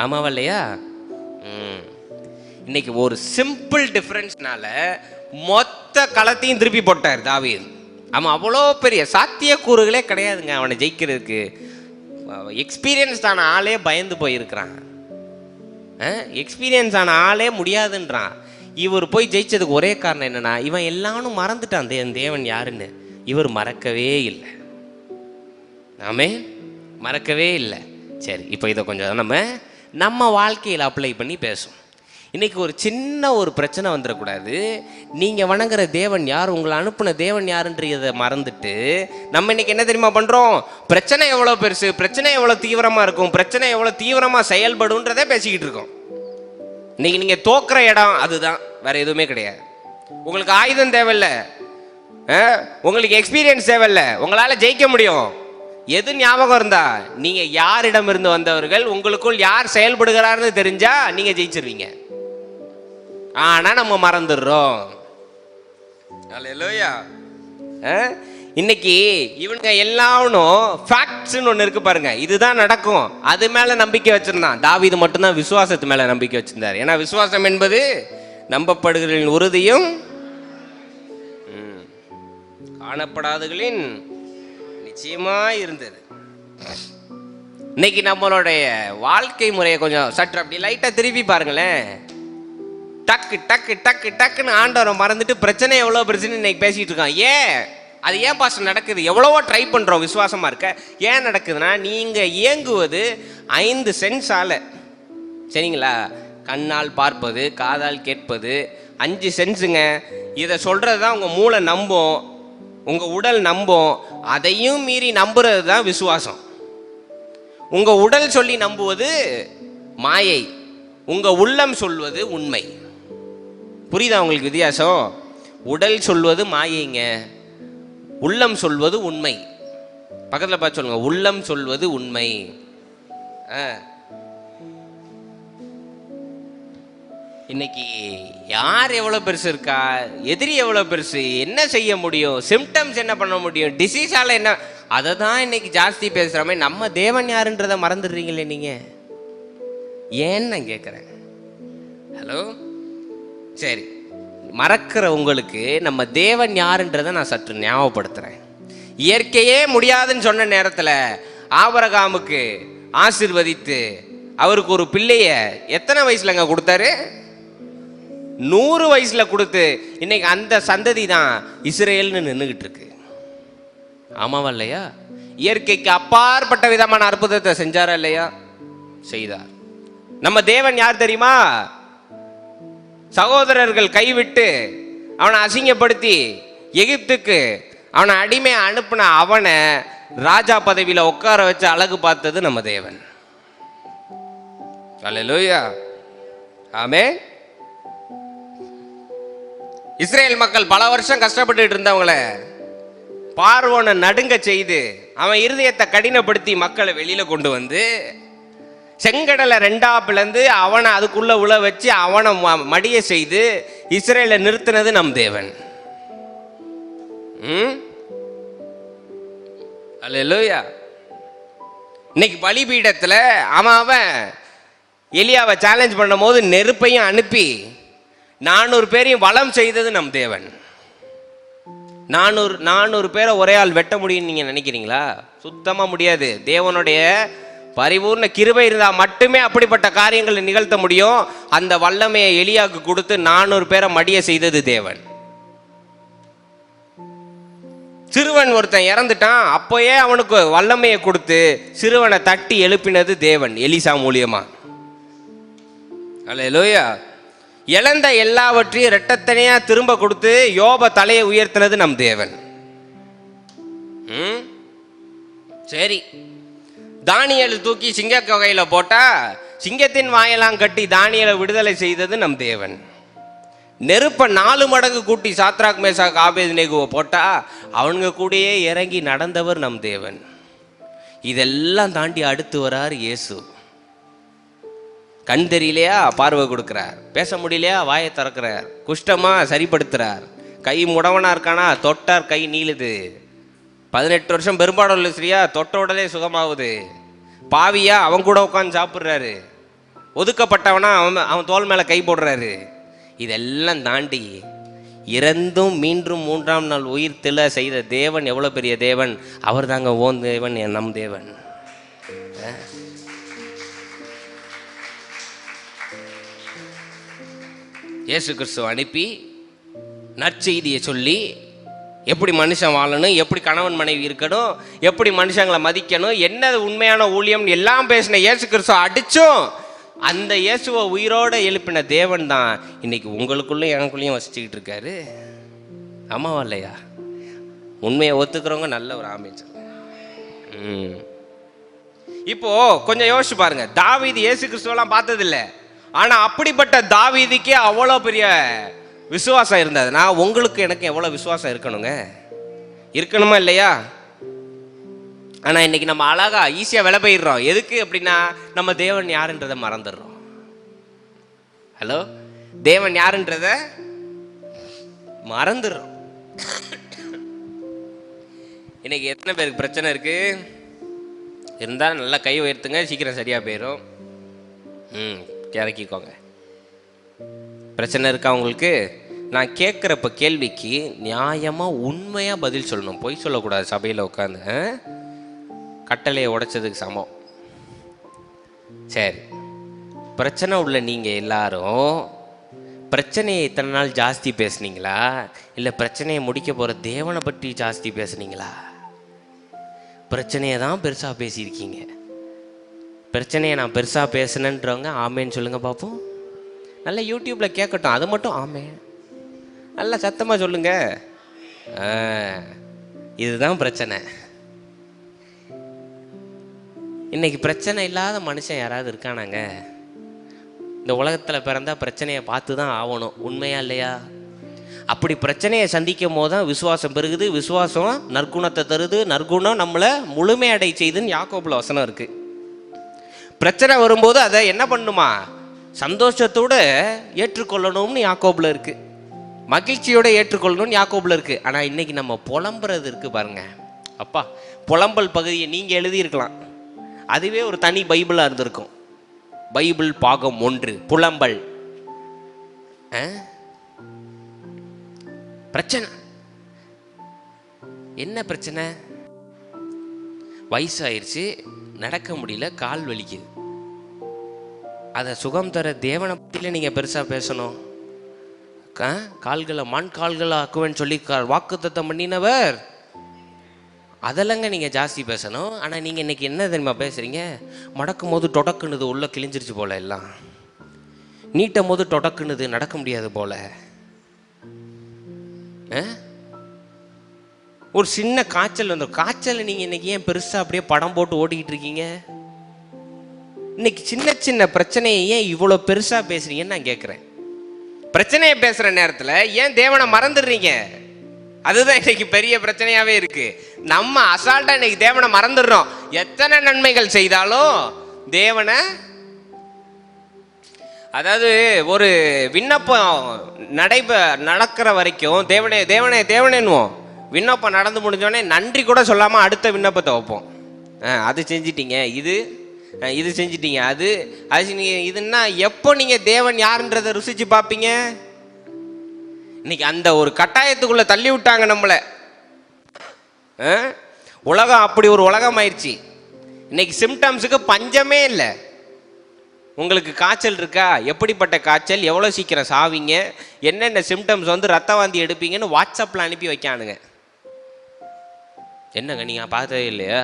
ஆமாவா இல்லையா? இன்னைக்கு ஒரு சிம்பிள் டிஃப்ரென்ஸ்னால மொத்த களத்தையும் திருப்பி போட்டார் தாவீது. அவன் அவ்வளோ பெரிய சாத்தியக்கூறுகளே கிடையாதுங்க அவனை ஜெயிக்கிறதுக்கு. எக்ஸ்பீரியன்ஸ் ஆன ஆளே பயந்து போயிருக்கிறான். எக்ஸ்பீரியன்ஸ் ஆன ஆளே முடியாதுன்றான். இவர் போய் ஜெயிச்சதுக்கு ஒரே காரணம் என்னன்னா, இவன் எல்லாரும் மறந்துட்டான் தேவன் யாருன்னு. இவர் மறக்கவே இல்லை. ஆமே, மறக்கவே இல்லை. சரி, இப்போ இதை கொஞ்சம் நம்ம வாழ்க்கையில் அப்ளை பண்ணி பேசும். இன்னைக்கு ஒரு சின்ன ஒரு பிரச்சனை வந்துடக்கூடாது. நீங்கள் வணங்குற தேவன் யார், உங்களை அனுப்புன தேவன் யாருன்றதை மறந்துட்டு நம்ம இன்னைக்கு என்ன தெரியுமா பண்ணுறோம்? பிரச்சனை எவ்வளோ பெருசு, பிரச்சனை எவ்வளோ தீவிரமாக இருக்கும், பிரச்சனை எவ்வளோ தீவிரமாக செயல்படுன்றதை பேசிக்கிட்டு இருக்கோம். இன்னைக்கு நீங்கள் தோக்குற இடம் அதுதான், வேற எதுவுமே கிடையாது. உங்களுக்கு ஆயுதம் தேவையில்லை, உங்களுக்கு எக்ஸ்பீரியன்ஸ் தேவையில்லை, உங்களால் ஜெயிக்க முடியும். எது ஞாபகம் இருந்தா, நீங்கள் யாரிடம் இருந்து வந்தவர்கள், உங்களுக்குள் யார் செயல்படுகிறார்னு தெரிஞ்சா நீங்கள் ஜெயிச்சிருவீங்க. ஆனால் நம்ம மறந்துடுறோம். அல்லேலூயா. இன்னைக்கு இவனுங்க எல்லாரும் ஃபேக்ட்ஸ்னு ஒன்று இருக்கு பாருங்க, இதுதான் நடக்கும், அது மேலே நம்பிக்கை வச்சிருந்தான். தாவீது மட்டும்தான் விசுவாசத்து மேலே நம்பிக்கை வச்சிருந்தார். ஏன்னா விசுவாசம் என்பது நம்பப்படுகளின் உறுதியும் காணப்படாதகளின் நிச்சயமா இருந்தது. இன்னைக்கு நம்மளுடைய வாழ்க்கை முறையை கொஞ்சம் சற்று அப்படி லைட்டாக திருப்பி பாருங்களேன். டக்கு டக்கு டக்கு டக்குன்னு ஆண்டவரை மறந்துட்டு பிரச்சனை எவ்வளோ பிரச்சனை இன்னைக்கு பேசிகிட்டு இருக்கான். ஏன் அது ஏன் பாஸ்டர் நடக்குது? எவ்வளவோ ட்ரை பண்ணுறோம் விசுவாசமாக இருக்க. ஏன் நடக்குதுன்னா, நீங்கள் இயங்குவது 5 சென்ஸால். சரிங்களா? கண்ணால் பார்ப்பது, காதால் கேட்பது, 5 சென்ஸுங்க. இதை சொல்கிறது தான் உங்கள் மூளை நம்பும், உங்கள் உடல் நம்பும். அதையும் மீறி நம்புறது தான் விசுவாசம். உங்கள் உடல் சொல்லி நம்புவது மாயை, உங்கள் உள்ளம் சொல்வது உண்மை. புரியுதா உங்களுக்கு வித்தியாசம்? உடல் சொல்வது மாயைங்க, உள்ளம் சொல்வது உண்மை. பக்கத்தில் பார்த்து சொல்லுங்க, உள்ளம் சொல்வது உண்மை. இன்னைக்கு யார் எவ்வளோ பெருசு இருக்கா, எதிரி எவ்வளோ பெருசு, என்ன செய்ய முடியும், சிம்டம்ஸ் என்ன பண்ண முடியும், டிசீஸால் என்ன, அதை தான் இன்னைக்கு ஜாஸ்தி பேசுகிறோமே. நம்ம தேவன் யாருன்றதை மறந்துடுறீங்களே நீங்கள். ஏன்னு நான் கேட்குறேன். ஹலோ, சரி, மறக்கிற உங்களுக்கு நம்ம தேவன் யாருன்றதை நான் சற்று ஞாபகப்படுத்துகிறேன். இயற்கையே முடியாதுன்னு சொன்ன நேரத்தில் ஆபிரகாமுக்கு ஆசீர்வதித்து அவருக்கு ஒரு பிள்ளைய எத்தனை வயசுலங்க கொடுத்தாரு? 100 வயசுல கொடுத்து இன்னைக்கு அந்த சந்ததி தான் இஸ்ரேல்னு நின்றுகிட்டு இருக்கு. ஆமாவா இல்லையா? இயற்கைக்கு அப்பாற்பட்ட விதமான அற்புதத்தை செஞ்சாரா இல்லையா? செய்தார். நம்ம தேவன் யார் தெரியுமா? சகோதரர்கள் கைவிட்டு அவனை அசிங்கப்படுத்தி எகிப்துக்கு அவனை அடிமையை அனுப்பின அவனை ராஜா பதவியில உட்கார வச்சு அழகு பார்த்தது நம்ம தேவன். அல்லேலூயா, ஆமென். இஸ்ரேல் மக்கள் பல வருஷம் கஷ்டப்பட்டு இருந்தவங்கள பார்வோனை நடுங்க செய்து அவன் இருதயத்தை கடினப்படுத்தி மக்களை வெளியில கொண்டு வந்து செங்கடலை 2ஆ பிளந்து அவனை அதுக்குள்ள உள்ள வச்சு அவனை மடிய செய்து இஸ்ரேலை நிறுத்தினது நம் தேவன். அல்லேலூயா. இன்னைக்கு பலிபீடத்தில் அவன் எலியாவை சேலஞ்ச் பண்ணும் போது நெருப்பையும் அனுப்பி 400 பேரையும் வளம் செய்தது நம் தேவன். 400 பேரை ஒரே ஆள் வெட்ட முடியும்னு நீங்க நினைக்கிறீங்களா? சுத்தமா முடியாது. தேவனுடைய பரிபூர்ண கிருபை இருந்தால் மட்டுமே அப்படிப்பட்ட காரியங்களை நிகழ்த்த முடியும். அந்த வல்லமையை எலியாவுக்கு கொடுத்து 400 பேரை மடிய செய்தது தேவன். சிறுவன் ஒருத்தன் இறந்துட்டான், அப்போயே அவனுக்கு வல்லமையை கொடுத்து சிறுவனை தட்டி எழுப்பினது தேவன் எலிசா மூலியமா. அல்லேலூயா. இழந்த எல்லாவற்றையும் இரட்டத்தனையா திரும்ப கொடுத்து யோப தலையை உயர்த்தினது நம் தேவன். சரி, தானியேல் தூக்கி சிங்க கொகையில போட்டா சிங்கத்தின் வாயெல்லாம் கட்டி தானியேலை விடுதலை செய்தது நம் தேவன். நெருப்ப 4 மடங்கு கூட்டி சாத்ராக் மேசாக் ஆபேத்நேகோவை போட்டா அவனுங்க கூடயே இறங்கி நடந்தவர் நம் தேவன். இதெல்லாம் தாண்டி அடுத்து வரார் இயேசு. கண் தெரியலையா பார்வை கொடுக்கிறார், பேச முடியலையா வாயை திறக்கிறார், குஷ்டமா சரிப்படுத்துறார், கை முடவனா இருக்கானா தொட்டார் கை நீளுது, 18 வருஷம் பெரும்பாடம் உள்ள ஸ்ரீயா தொட்ட உடனே சுகமாகுது, பாவியா அவன் கூட உட்காந்து சாப்பிட்றாரு, ஒதுக்கப்பட்டவனா அவன் தோல் மேலே கை போடுறாரு. இதெல்லாம் தாண்டி இறந்தும் மீண்டும் 3ஆம் நாள் உயிர் தெள செய்த தேவன் எவ்வளோ பெரிய தேவன்! அவர் தாங்க ஓன் தேவன், நம் தேவன். இயேசு கிறிஸ்துவ அனுப்பி நற்செய்தியை சொல்லி எப்படி மனுஷன் வாழணும், எப்படி கணவன் மனைவி இருக்கணும், எப்படி மனுஷங்களை மதிக்கணும், என்ன உண்மையான ஊழியம் எல்லாம் பேசின இயேசு கிறிஸ்துவ அடிச்சும் அந்த இயேசுவை உயிரோட எழுப்பின தேவன் தான் இன்னைக்கு உங்களுக்குள்ளேயும் எனக்குள்ளேயும் வசிச்சுக்கிட்டு இருக்காரு. ஆமாவா இல்லையா? உண்மையை ஒத்துக்கிறவங்க நல்ல ஒரு ஆமேன். இப்போ கொஞ்சம் யோசிச்சு பாருங்க. தாவீது இயேசு கிறிஸ்துவெல்லாம் பார்த்ததில்லை, ஆனா அப்படிப்பட்ட தாவீதுக்கே அவ்வளோ பெரிய விசுவாசம் இருந்தது. நான் உங்களுக்கு எனக்கு எவ்வளோ விசுவாசம் இருக்கணுங்க, இருக்கணுமா இல்லையா? ஆனா இன்னைக்கு நம்ம அழகா ஈஸியா விலை போயிடுறோம். எதுக்கு அப்படின்னா நம்ம தேவன் யாருன்றதை மறந்துடுறோம். ஹலோ, தேவன் யாருன்றத மறந்துடுறோம். இன்னைக்கு எத்தனை பேருக்கு பிரச்சனை இருக்கு இருந்தால் நல்லா கை உயர்த்துங்க, சீக்கிரம் சரியா போயிடும். இறக்கிக்கோங்க. பிரச்சனை இருக்கா உங்களுக்கு? நான் கேட்குறப்ப கேள்விக்கு நியாயமாக உண்மையாக பதில் சொல்லணும், பொய் சொல்லக்கூடாது. சபையில் உட்காந்து கட்டளையை உடைச்சதுக்கு சமம். சரி, பிரச்சனை உள்ள நீங்கள் எல்லாரும் பிரச்சனையை இத்தனை நாள் ஜாஸ்தி பேசுனீங்களா, இல்லை பிரச்சனையை முடிக்க போகிற தேவனை பற்றி ஜாஸ்தி பேசுனீங்களா? பிரச்சனையை தான் பெருசாக பேசியிருக்கீங்க. பிரச்சனையை நான் பெருசாக பேசுனேன்றவங்க ஆமேன்னு சொல்லுங்க பார்ப்போம். நல்லா யூடியூப்பில் கேட்கட்டும், அது மட்டும் ஆமே நல்லா சத்தமாக சொல்லுங்க. இதுதான் பிரச்சனை. இன்னைக்கு பிரச்சனை இல்லாத மனுஷன் யாராவது இருக்கானாங்க? இந்த உலகத்தில் பிறந்தா பிரச்சனையை பார்த்து தான் ஆகணும். உண்மையா இல்லையா? அப்படி பிரச்சனையை சந்திக்கும் போது தான் விசுவாசம் பெருகுது. விசுவாசம் நற்குணத்தை தருது. நற்குணம் நம்மளை முழுமையடை செய்துன்னு யாக்கோபுல வசனம் இருக்குது. பிரச்சனை வரும்போது அதை என்ன பண்ணுமா? சந்தோஷத்தோடு ஏற்றுக்கொள்ளணும்னு யாக்கோபுல இருக்குது. மகிழ்ச்சியோடு ஏற்றுக்கொள்ளணும்னு யாக்கோபுல இருக்குது. ஆனால் இன்றைக்கி நம்ம புலம்புறது இருக்குது பாருங்க. அப்பா, புலம்பல் பகுதியை நீங்கள் எழுதியிருக்கலாம், அதுவே ஒரு தனி பைபிளாக இருந்திருக்கும். பைபிள் பாகம் 1 புலம்பல். பிரச்சனை என்ன பிரச்சனை? வயசாயிருச்சு, நடக்க முடியல, கால் வலிக்குது. அதை சுகம் தர தேவனை பற்றியில நீங்கள் பெருசாக பேசணும். கால்களை மண் கால்களை ஆக்குவேன்னு சொல்லி வாக்குத்தத்தம் பண்ணினவர், அதெல்லாங்க நீங்கள் ஜாஸ்தி பேசணும். ஆனால் நீங்கள் இன்றைக்கி என்ன தெரியுமா பேசுகிறீங்க? மடக்கும் போது டொடக்குனுது, உள்ளே கிழிஞ்சிருச்சு போல், எல்லாம் நீட்டும் போது டொடக்குனுது, நடக்க முடியாது போல். ஒரு சின்ன காய்ச்சல் வந்துடும். காய்ச்சல் நீங்கள் இன்றைக்கி ஏன் பெருசாக அப்படியே படம் போட்டு ஓட்டிக்கிட்டு இருக்கீங்க? இன்னைக்கு சின்ன சின்ன பிரச்சனையை ஏன் இவ்வளோ பெருசாக பேசுகிறீங்கன்னு நான் கேட்குறேன். பிரச்சனையை பேசுகிற நேரத்தில் ஏன் தேவனை மறந்துடுறீங்க? அதுதான் இன்னைக்கு பெரிய பிரச்சனையாகவே இருக்குது. நம்ம அசால்ட்டாக இன்னைக்கு தேவனை மறந்துடுறோம். எத்தனை நன்மைகள் செய்தாலும் தேவனை, அதாவது ஒரு விண்ணப்பம் நடக்கிற வரைக்கும் தேவனே தேவனே தேவனேன்னுவோம். விண்ணப்பம் நடந்து முடிஞ்சோடனே நன்றி கூட சொல்லாமல் அடுத்த விண்ணப்பத்தை வைப்போம். அது செஞ்சிட்டீங்க, இது செஞ்சிட்டீங்க, அது நீங்கள் இதுன்னா எப்போ நீங்கள் தேவன் யாருன்றதை ருசிச்சு பார்ப்பீங்க? இன்னைக்கு அந்த ஒரு கட்டாயத்துக்குள்ளே தள்ளி விட்டாங்க நம்மளை. உலகம் அப்படி ஒரு உலகம் ஆயிடுச்சு. இன்னைக்கு சிம்டம்ஸுக்கு பஞ்சமே இல்லை. உங்களுக்கு காய்ச்சல் இருக்கா? எப்படிப்பட்ட காய்ச்சல், எவ்வளோ சீக்கிரம் சாவீங்க, என்னென்ன சிம்டம்ஸ் வந்து ரத்த வாந்தி எடுப்பீங்கன்னு வாட்ஸ்அப்பில் அனுப்பி வைக்கானுங்க. என்னங்க நீங்கள் பார்த்ததே இல்லையா?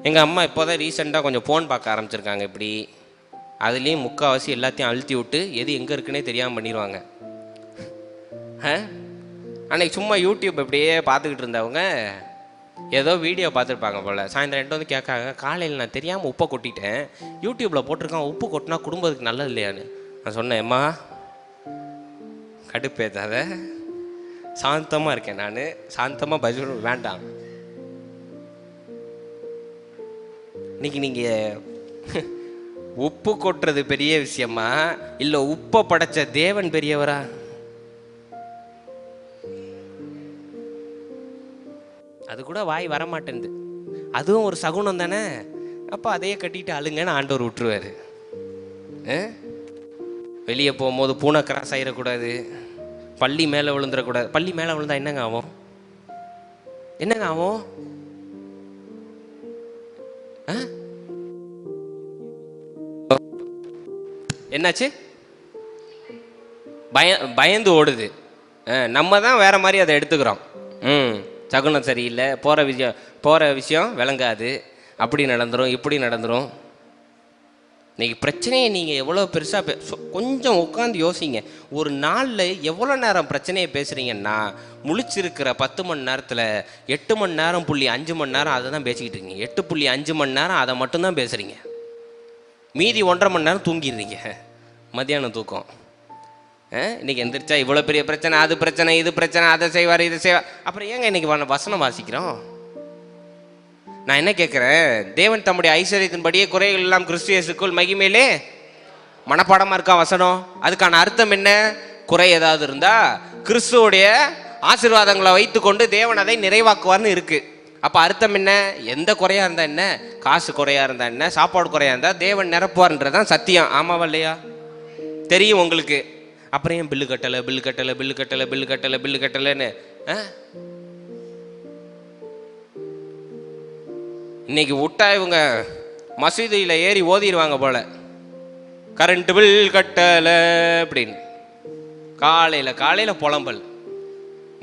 எங்கள் அம்மா இப்போ தான் ரீசெண்டாக கொஞ்சம் ஃபோன் பார்க்க ஆரம்பிச்சிருக்காங்க. இப்படி அதுலேயும் முக்கால்வாசி எல்லாத்தையும் அழுத்தி விட்டு எது எங்கே இருக்குன்னே தெரியாமல் பண்ணிடுவாங்க. அன்னைக்கு சும்மா யூடியூப் இப்படியே பார்த்துக்கிட்டு இருந்தவங்க ஏதோ வீடியோ பார்த்துருப்பாங்க போல். சாயந்தரம் என்கிட்ட வந்து கேட்காங்க, காலையில் நான் தெரியாமல் உப்பை கொட்டிட்டேன், யூடியூப்பில் போட்டிருக்கான், உப்பு கொட்டினா குடும்பத்துக்கு நல்லது இல்லையான்னு. நான் சொன்னேன், அம்மா கடுப்பேத்தாத, சாந்தமாக இருக்கேன், நான் சாந்தமாக பதில் வேண்டாம். இன்னைக்கு நீங்கள் உப்பு கொட்டுறது பெரிய விஷயமா இல்லை உப்பை படைச்ச தேவன் பெரியவரா? அது கூட வாய் வரமாட்டேங்குது. அதுவும் ஒரு சகுனம் தானே. அப்போ அதையே கட்டிட்டு அழுங்கன்னு ஆண்டவர் விட்டுருவார். வெளியே போகும்போது பூனை கிராஸ் ஆகிடக்கூடாது, பள்ளி மேலே விழுந்துடக்கூடாது. பள்ளி மேலே விழுந்தா என்னங்க ஆகும்? என்னங்க ஆகும்? என்னாச்சு? பயந்து ஓடுது. நம்ம தான் வேற மாதிரி அதை எடுத்துக்கிறோம். சகுனம் சரியில்லை, போகிற விஷயம் விளங்காது, அப்படி நடந்துடும், இப்படி நடந்துடும். இன்னைக்கு பிரச்சனையை நீங்கள் எவ்வளோ பெருசாக கொஞ்சம் உட்காந்து யோசிங்க. ஒரு நாளில் எவ்வளோ நேரம் பிரச்சனையை பேசுகிறீங்கன்னா, முழிச்சிருக்கிற 10 மணி நேரத்தில் 8 மணி நேரம் 5 மணி நேரம் அதை தான் பேசிக்கிட்டு இருக்கீங்க. 8.5 மணி நேரம் அதை மட்டும்தான் பேசுகிறீங்க. மீதி 1.5 மணி நேரம் தூங்கிடுறீங்க. மத்தியானம் தூக்கம். இன்றைக்கி எந்திரிச்சா இவ்வளோ பெரிய பிரச்சனை, அது பிரச்சனை, இது பிரச்சனை, அதை செய்வார், இதை செய்வார். அப்புறம் ஏங்க இன்றைக்கி வசனம் வாசிக்கிறோம்? நான் என்ன கேட்குறேன், தேவன் தம்முடைய ஐஸ்வர்யத்தின்படியே குறைகள் எல்லாம் கிறிஸ்து இயேசுக்குள் மகிமையிலே மனப்பாடமாக இருக்கா வசனம். அதுக்கான அர்த்தம் என்ன? குறை ஏதாவது இருந்தால் கிறிஸ்துவோடைய ஆசீர்வாதங்களை வைத்துக்கொண்டு தேவன் அதை நிறைவாக்குவார்னு இருக்குது. அப்போ அர்த்தம் என்ன? எந்த குறையாக இருந்தால் என்ன, காசு குறையாக இருந்தால் என்ன, சாப்பாடு குறையாக இருந்தால் தேவன் நிரப்புவார்ன்றதான் சத்தியம். ஆமாவா இல்லையா? தெரியும் உங்களுக்கு. அப்புறம் ஏன் பில்லு கட்டலை, பில்லு கட்டலை, பில்லு கட்டலை, பில்லு கட்டலை, பில்லு கட்டலைன்னு? இன்னைக்கு விட்டா இவங்க மசூதியில் ஏறி ஓதிடுவாங்க போல, கரண்ட் பில் கட்டலை அப்படின்னு. காலையில் புலம்பல்.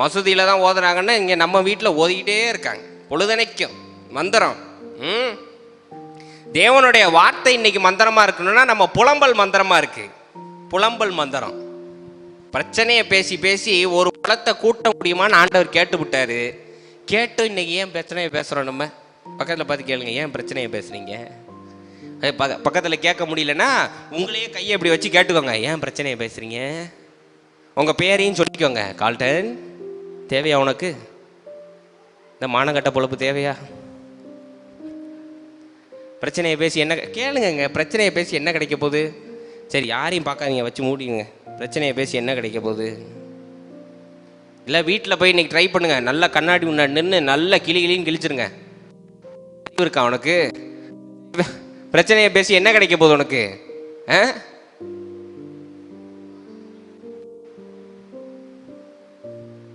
மசூதியில் தான் ஓதுறாங்கன்னா இங்கே நம்ம வீட்டில் ஓதிக்கிட்டே இருக்காங்க பொழுதனைக்கும் மந்திரம். தேவனுடைய வார்த்தை இன்னைக்கு மந்திரமாக இருக்கணும்னா நம்ம புலம்பல் மந்திரமாக இருக்கு. புலம்பல் மந்திரம். பிரச்சனையை பேசி பேசி ஒரு குளத்தை கூட்ட முடியுமான்னு ஆண்டவர் கேட்டு விட்டாரு. கேட்டு இன்னைக்கு ஏன் பிரச்சனையை பேசுகிறோம்? நம்ம பக்கத்தில் பார்த்து கேளுங்க, ஏன் பிரச்சனையை பேசுகிறீங்க? பக்கத்தில் கேட்க முடியலன்னா உங்களையே கையை இப்படி வச்சு கேட்டுக்கோங்க, ஏன் பிரச்சனையை பேசுகிறீங்க, உங்கள் பேரையும் சொல்லிக்கோங்க. கால்டன், தேவையா உனக்கு இந்த மானங்கட்ட பொழப்பு தேவையா? பிரச்சனையை பேசி என்ன கேளுங்க, பிரச்சனையை பேசி என்ன கிடைக்க போகுது? சரி, யாரையும் பார்க்காதீங்க, வச்சு மூடிங்க. பிரச்சனையை பேசி என்ன கிடைக்க போகுது? இல்லை வீட்டில் போய் இன்னைக்கு ட்ரை பண்ணுங்க, நல்லா கண்ணாடி முன்னாடி நின்று நல்லா கிளின்னு கிழிச்சிருங்க. இருக்கா உனக்கு? பிரச்சனையை பேசி என்ன கிடைக்க போகுது உனக்கு?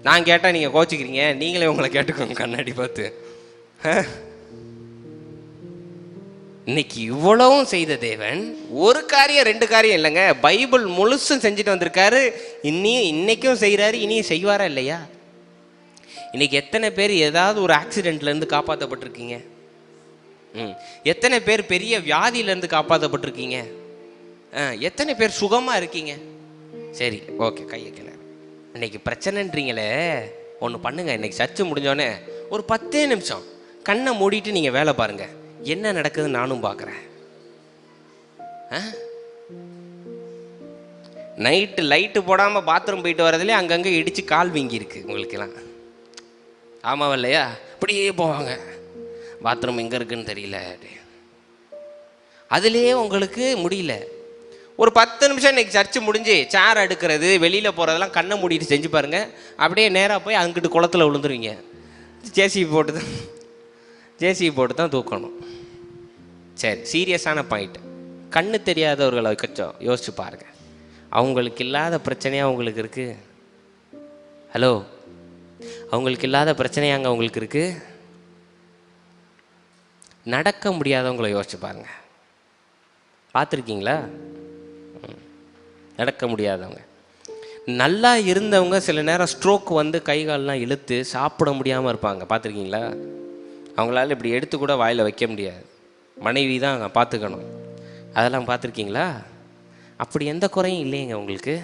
நான் கேட்டால் நீங்கள் கோச்சிக்கிறீங்க, நீங்களே உங்களை கேட்டுக்கோங்க கண்ணாடி பார்த்து. இன்னைக்கு இவ்வளவும் செய்த தேவன் ஒரு காரியம் 2 காரியம் இல்லைங்க, பைபிள் முழுசும் செஞ்சுட்டு வந்திருக்காரு. இன்னைக்கும் செய்கிறாரு, இனியும் செய்வாரா இல்லையா? இன்னைக்கு எத்தனை பேர் ஏதாவது ஒரு ஆக்சிடென்ட்லேருந்து காப்பாற்றப்பட்டிருக்கீங்க? எத்தனை பேர் பெரிய வியாதியிலேருந்து காப்பாற்றப்பட்டிருக்கீங்க? எத்தனை பேர் சுகமாக இருக்கீங்க? சரி, ஓகே, கையை கிள. இன்னைக்கு பிரச்சனைன்றீங்களே, ஒன்று பண்ணுங்க. இன்னைக்கு சர்ச்சு முடிஞ்சோடனே ஒரு 10 நிமிஷம் கண்ணை மூடிட்டு நீங்கள் வேலை பாருங்க, என்ன நடக்குதுன்னு நானும் பார்க்குறேன். நைட்டு லைட்டு போடாமல் பாத்ரூம் போயிட்டு வரதுலேயே அங்கங்கே இடித்து கால் வீங்கி இருக்கு உங்களுக்கெல்லாம். ஆமாவா இல்லையா? அப்படியே போவாங்க, பாத்ரூம் எங்கே இருக்குன்னு தெரியல, அதுலேயே உங்களுக்கு முடியல. ஒரு 10 நிமிஷம் இன்னைக்கு சர்ச்சு முடிஞ்சு சேர் எடுக்கிறது, வெளியில் போகிறதெல்லாம் கண்ணை மூடிட்டு செஞ்சு பாருங்க. அப்படியே நேராக போய் அங்கிட்டு குளத்தில் விழுந்துருவீங்க. ஜேசிபி போட்டு தான் தூக்கணும். சரி, சீரியஸான பாயிண்ட். கண்ணு தெரியாதவர்களை கொஞ்சம் யோசிச்சு பாருங்க, அவங்களுக்கு இல்லாத பிரச்சனையாக அவங்களுக்கு இருக்கு. ஹலோ, அவங்களுக்கு இல்லாத பிரச்சனையாங்க அவங்களுக்கு இருக்கு. நடக்க முடியாதவங்களை யோசிச்சு பாருங்க, பார்த்துருக்கீங்களா? நடக்க முடியாதவங்க. நல்லா இருந்தவங்க சில நேரம் ஸ்ட்ரோக் வந்து கை கால்லாம் இழுத்து சாப்பிட முடியாமல் இருப்பாங்க, பார்த்துருக்கீங்களா? அவங்களால இப்படி எடுத்து கூட வாயில் வைக்க முடியாது, மனைவி தான் பார்த்துக்கணும். அதெல்லாம் பார்த்துருக்கீங்களா? அப்படி எந்த குறையும் இல்லைங்க உங்களுக்கு.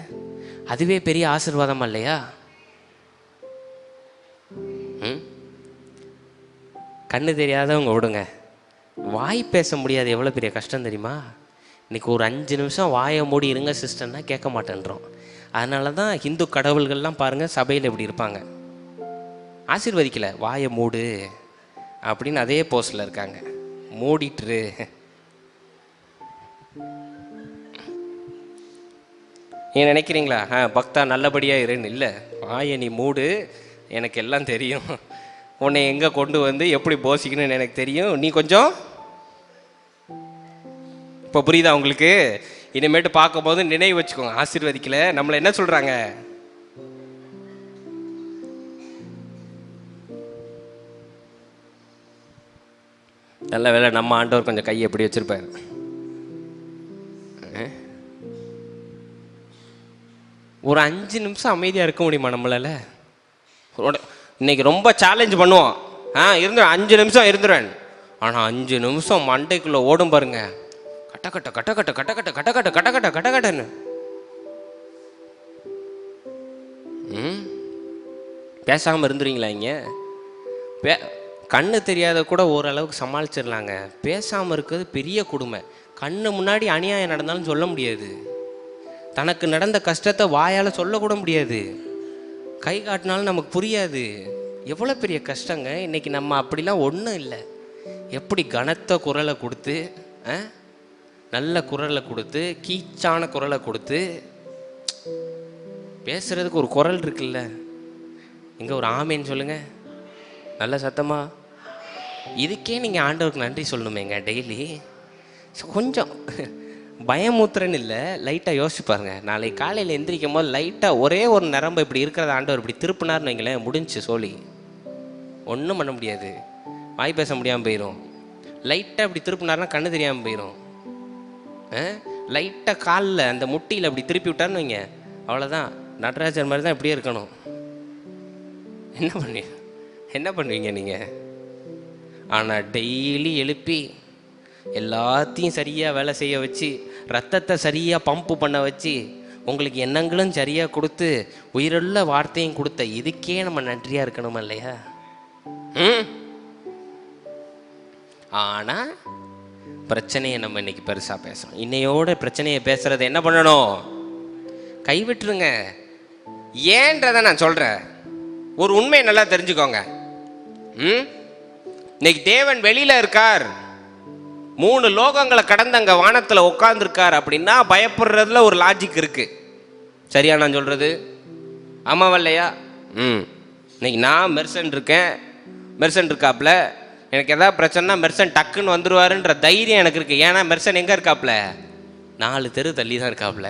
அதுவே பெரிய ஆசீர்வாதமா இல்லையா? கண்ணு தெரியாதவங்க விடுங்க, வாய் பேச முடியாது, எவ்வளோ பெரிய கஷ்டம் தெரியுமா? இன்றைக்கி ஒரு 5 நிமிஷம் வாயை மூடி இருங்க சிஸ்டர்னா கேட்க மாட்டேன்றோம். அதனால தான் ஹிந்து கடவுள்கள்லாம் பாருங்கள் சபையில் இப்படி இருப்பாங்க, ஆசீர்வதிக்கலை, வாயை மூடு அப்படின்னு அதே போஸ்டில் இருக்காங்க. மூடிட்டுரு. நீங்கள் நினைக்கிறீங்களா பக்தா நல்லபடியாக இருன்னு? இல்லை, வாயை நீ மூடு, எனக்கு எல்லாம் தெரியும், உன்னை எங்கே கொண்டு வந்து எப்படி போசிக்கணும்னு எனக்கு தெரியும், நீ கொஞ்சம் இப்போ புரியுதா உங்களுக்கு? இனிமேட்டு பார்க்கும்போது நினைவு வச்சுக்கோங்க, ஆசீர்வதிக்கல நம்மளை என்ன சொல்கிறாங்க? நல்ல வேலை நம்ம ஆண்டவர் கொஞ்சம் கையை எப்படி வச்சிருப்பார். ஒரு 5 நிமிஷம் அமைதியாக இருக்க முடியுமா நம்மளால? இன்னைக்கு ரொம்ப சேலஞ்ச் பண்ணுவோம், இருந்துடும் 5 நிமிஷம் இருந்துருவேன். ஆனால் 5 நிமிஷம் மண்டைக்குள்ளே ஓடும் பாருங்க, கட்டக்கட்ட கட்டக்கட்ட கட்டக்கட்ட கட்டக்கட்ட கட்டக்கட்ட கட்டக்கட்டன்னு. பேசாமல் இருந்துருவீங்களா? இங்கே கண்ணு தெரியாத கூட ஓரளவுக்கு சமாளிச்சிடலாங்க, பேசாமல் இருக்கிறது பெரிய கொடுமை. கண்ணு முன்னாடி அநியாயம் நடந்தாலும் சொல்ல முடியாது, தனக்கு நடந்த கஷ்டத்தை வாயால் சொல்லக்கூட முடியாது, கை காட்டினாலும் நமக்கு புரியாது. எவ்வளோ பெரிய கஷ்டங்க. இன்னைக்கு நம்ம அப்படிலாம் ஒன்றும் இல்லை. எப்படி கனத்த குரலை கொடுத்து, நல்ல குரலை கொடுத்து, கீச்சான குரலை கொடுத்து பேசுறதுக்கு ஒரு குரல் இருக்குல்ல. இங்கே ஒரு ஆமேன்னு சொல்லுங்க நல்ல சத்தமா. இதுக்கே நீங்கள் ஆண்டவருக்கு நன்றி சொல்லணுமேங்க டெய்லி. கொஞ்சம் பயமூத்துறன்னு இல்லை, லைட்டாக யோசிச்சு பாருங்க. நாளைக்கு காலையில் எந்திரிக்கும் போது லைட்டாக ஒரே ஒரு நரம்பு இப்படி இருக்கிறத ஆண்டவர் இப்படி திருப்பினார்னு வைங்களேன், முடிஞ்சு சோழி, ஒன்றும் பண்ண முடியாது, வாய் பேச முடியாமல் போயிடும். லைட்டாக இப்படி திருப்பினார்னா கண்ணு தெரியாமல் போயிடும். லைட்டாக காலில் அந்த முட்டியில் அப்படி திருப்பி விட்டார்னு வைங்க, அவ்வளோதான். நடராஜர் மாதிரி தான் இப்படியே இருக்கணும். என்ன பண்ணுவீங்க நீங்கள்? ஆனால் டெய்லி எழுப்பி எல்லாத்தையும் சரியாக வேலை செய்ய வச்சு, ரத்தத்தை சரியாக பம்பு பண்ண வச்சு, உங்களுக்கு எண்ணங்களும் சரியாக கொடுத்து, உயிருள்ள வார்த்தையும் கொடுத்த இதுக்கே நம்ம நன்றியாக இருக்கணுமா இல்லையா? ஆனால் பிரச்சனையை நம்ம இன்னைக்கு பெருசாக பேசுகிறோம். இன்னையோட பிரச்சனையை பேசுகிறத என்ன பண்ணணும்? கைவிட்டுருங்க. ஏன்றதை நான் சொல்கிறேன். ஒரு உண்மையை நல்லா தெரிஞ்சுக்கோங்க. இன்னைக்கு தேவன் வெளியில் இருக்கார், 3 லோகங்களை கடந்து அங்கே வானத்தில் உட்காந்துருக்கார் அப்படின்னா பயப்படுறதுல ஒரு லாஜிக் இருக்குது. சரியா நான் சொல்கிறது? ஆமாவா இல்லையா? இன்னைக்கு நான் மெர்சன் இருக்கேன், மெர்சன் இருக்காப்புல, எனக்கு எதாவது பிரச்சனைனா மெர்சன் டக்குன்னு வந்துடுவாருன்ற தைரியம் எனக்கு இருக்குது. ஏன்னா மெர்சன் எங்கே இருக்காப்புல? 4 தெரு தள்ளி தான் இருக்காப்புல.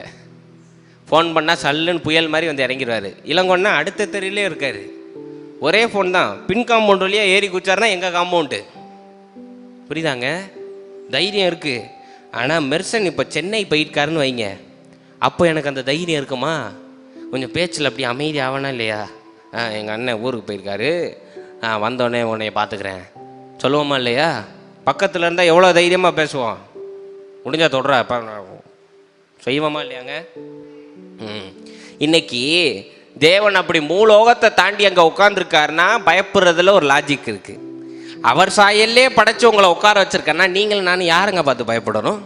ஃபோன் பண்ணால் சல்லுன்னு புயல் மாதிரி வந்து இறங்கிடுவார். இளங்கொன்னா அடுத்த தெருவிலே இருக்கார். ஒரே ஃபோன் தான். பின் காம்பவுண்ட் வழியாக ஏறி குச்சாருன்னா எங்கள் காம்பவுண்டு. புரியுதாங்க? தைரியம் இருக்குது. ஆனால் மெர்சன் இப்போ சென்னை போயிருக்காருன்னு வைங்க, அப்போ எனக்கு அந்த தைரியம் இருக்குமா? கொஞ்சம் பேச்சில் அப்படி அமைதி ஆகணும் இல்லையா? எங்கள் அண்ணன் ஊருக்கு போயிருக்காரு, வந்தோடனே உன்னைய பார்த்துக்கிறேன் சொல்லுவோமா இல்லையா? பக்கத்தில் இருந்தால் எவ்வளோ தைரியமாக பேசுவோம். முடிஞ்சா தொடுறா இப்போ செய்வோமா இல்லையாங்க? இன்னைக்கு தேவன் அப்படி மூலோகத்தை தாண்டி அங்கே உட்காந்துருக்காருன்னா பயப்படுறதுல ஒரு லாஜிக் இருக்குது. அவர் சாயல்லே படைச்சு உங்களை உட்கார வச்சிருக்கேன்னா நீங்கள் நானும் யாருங்க பார்த்து பயப்படணும்?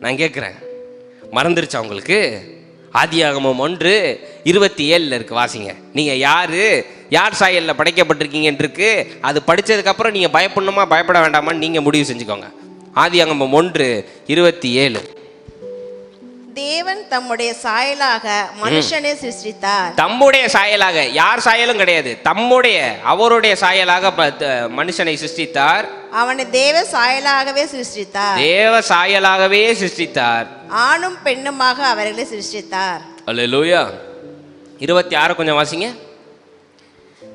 நான் கேட்குறேன், மறந்துருச்சா உங்களுக்கு? ஆதியாகமம் 1:27 இருக்கு, வாசிங்க. நீங்கள் யார் சாயலில் படைக்கப்பட்டிருக்கீங்கன்னு இருக்கு. அது படித்ததுக்கப்புறம் நீங்கள் பயப்படணுமா பயப்பட வேண்டாமான்னு நீங்கள் முடிவு செஞ்சுக்கோங்க. ஆதியாகமம் 1:27. தேவன் தம்முடைய சாயலாக மனுஷனை சிருஷ்டித்தார். தம்முடைய சாயலாக, யார் சாயலும் கிடையாது, அவருடைய சாயலாக மனுஷனை சிருஷ்டித்தார். அவனை தேவ சாயலாகவே சிருஷ்டித்தார். தேவ சாயலாகவே சிருஷ்டித்தார். ஆணும் பெண்ணுமாக அவர்களை சிருஷ்டித்தார். அல்லேலூயா. 26 கொஞ்சம் வாசிங்க.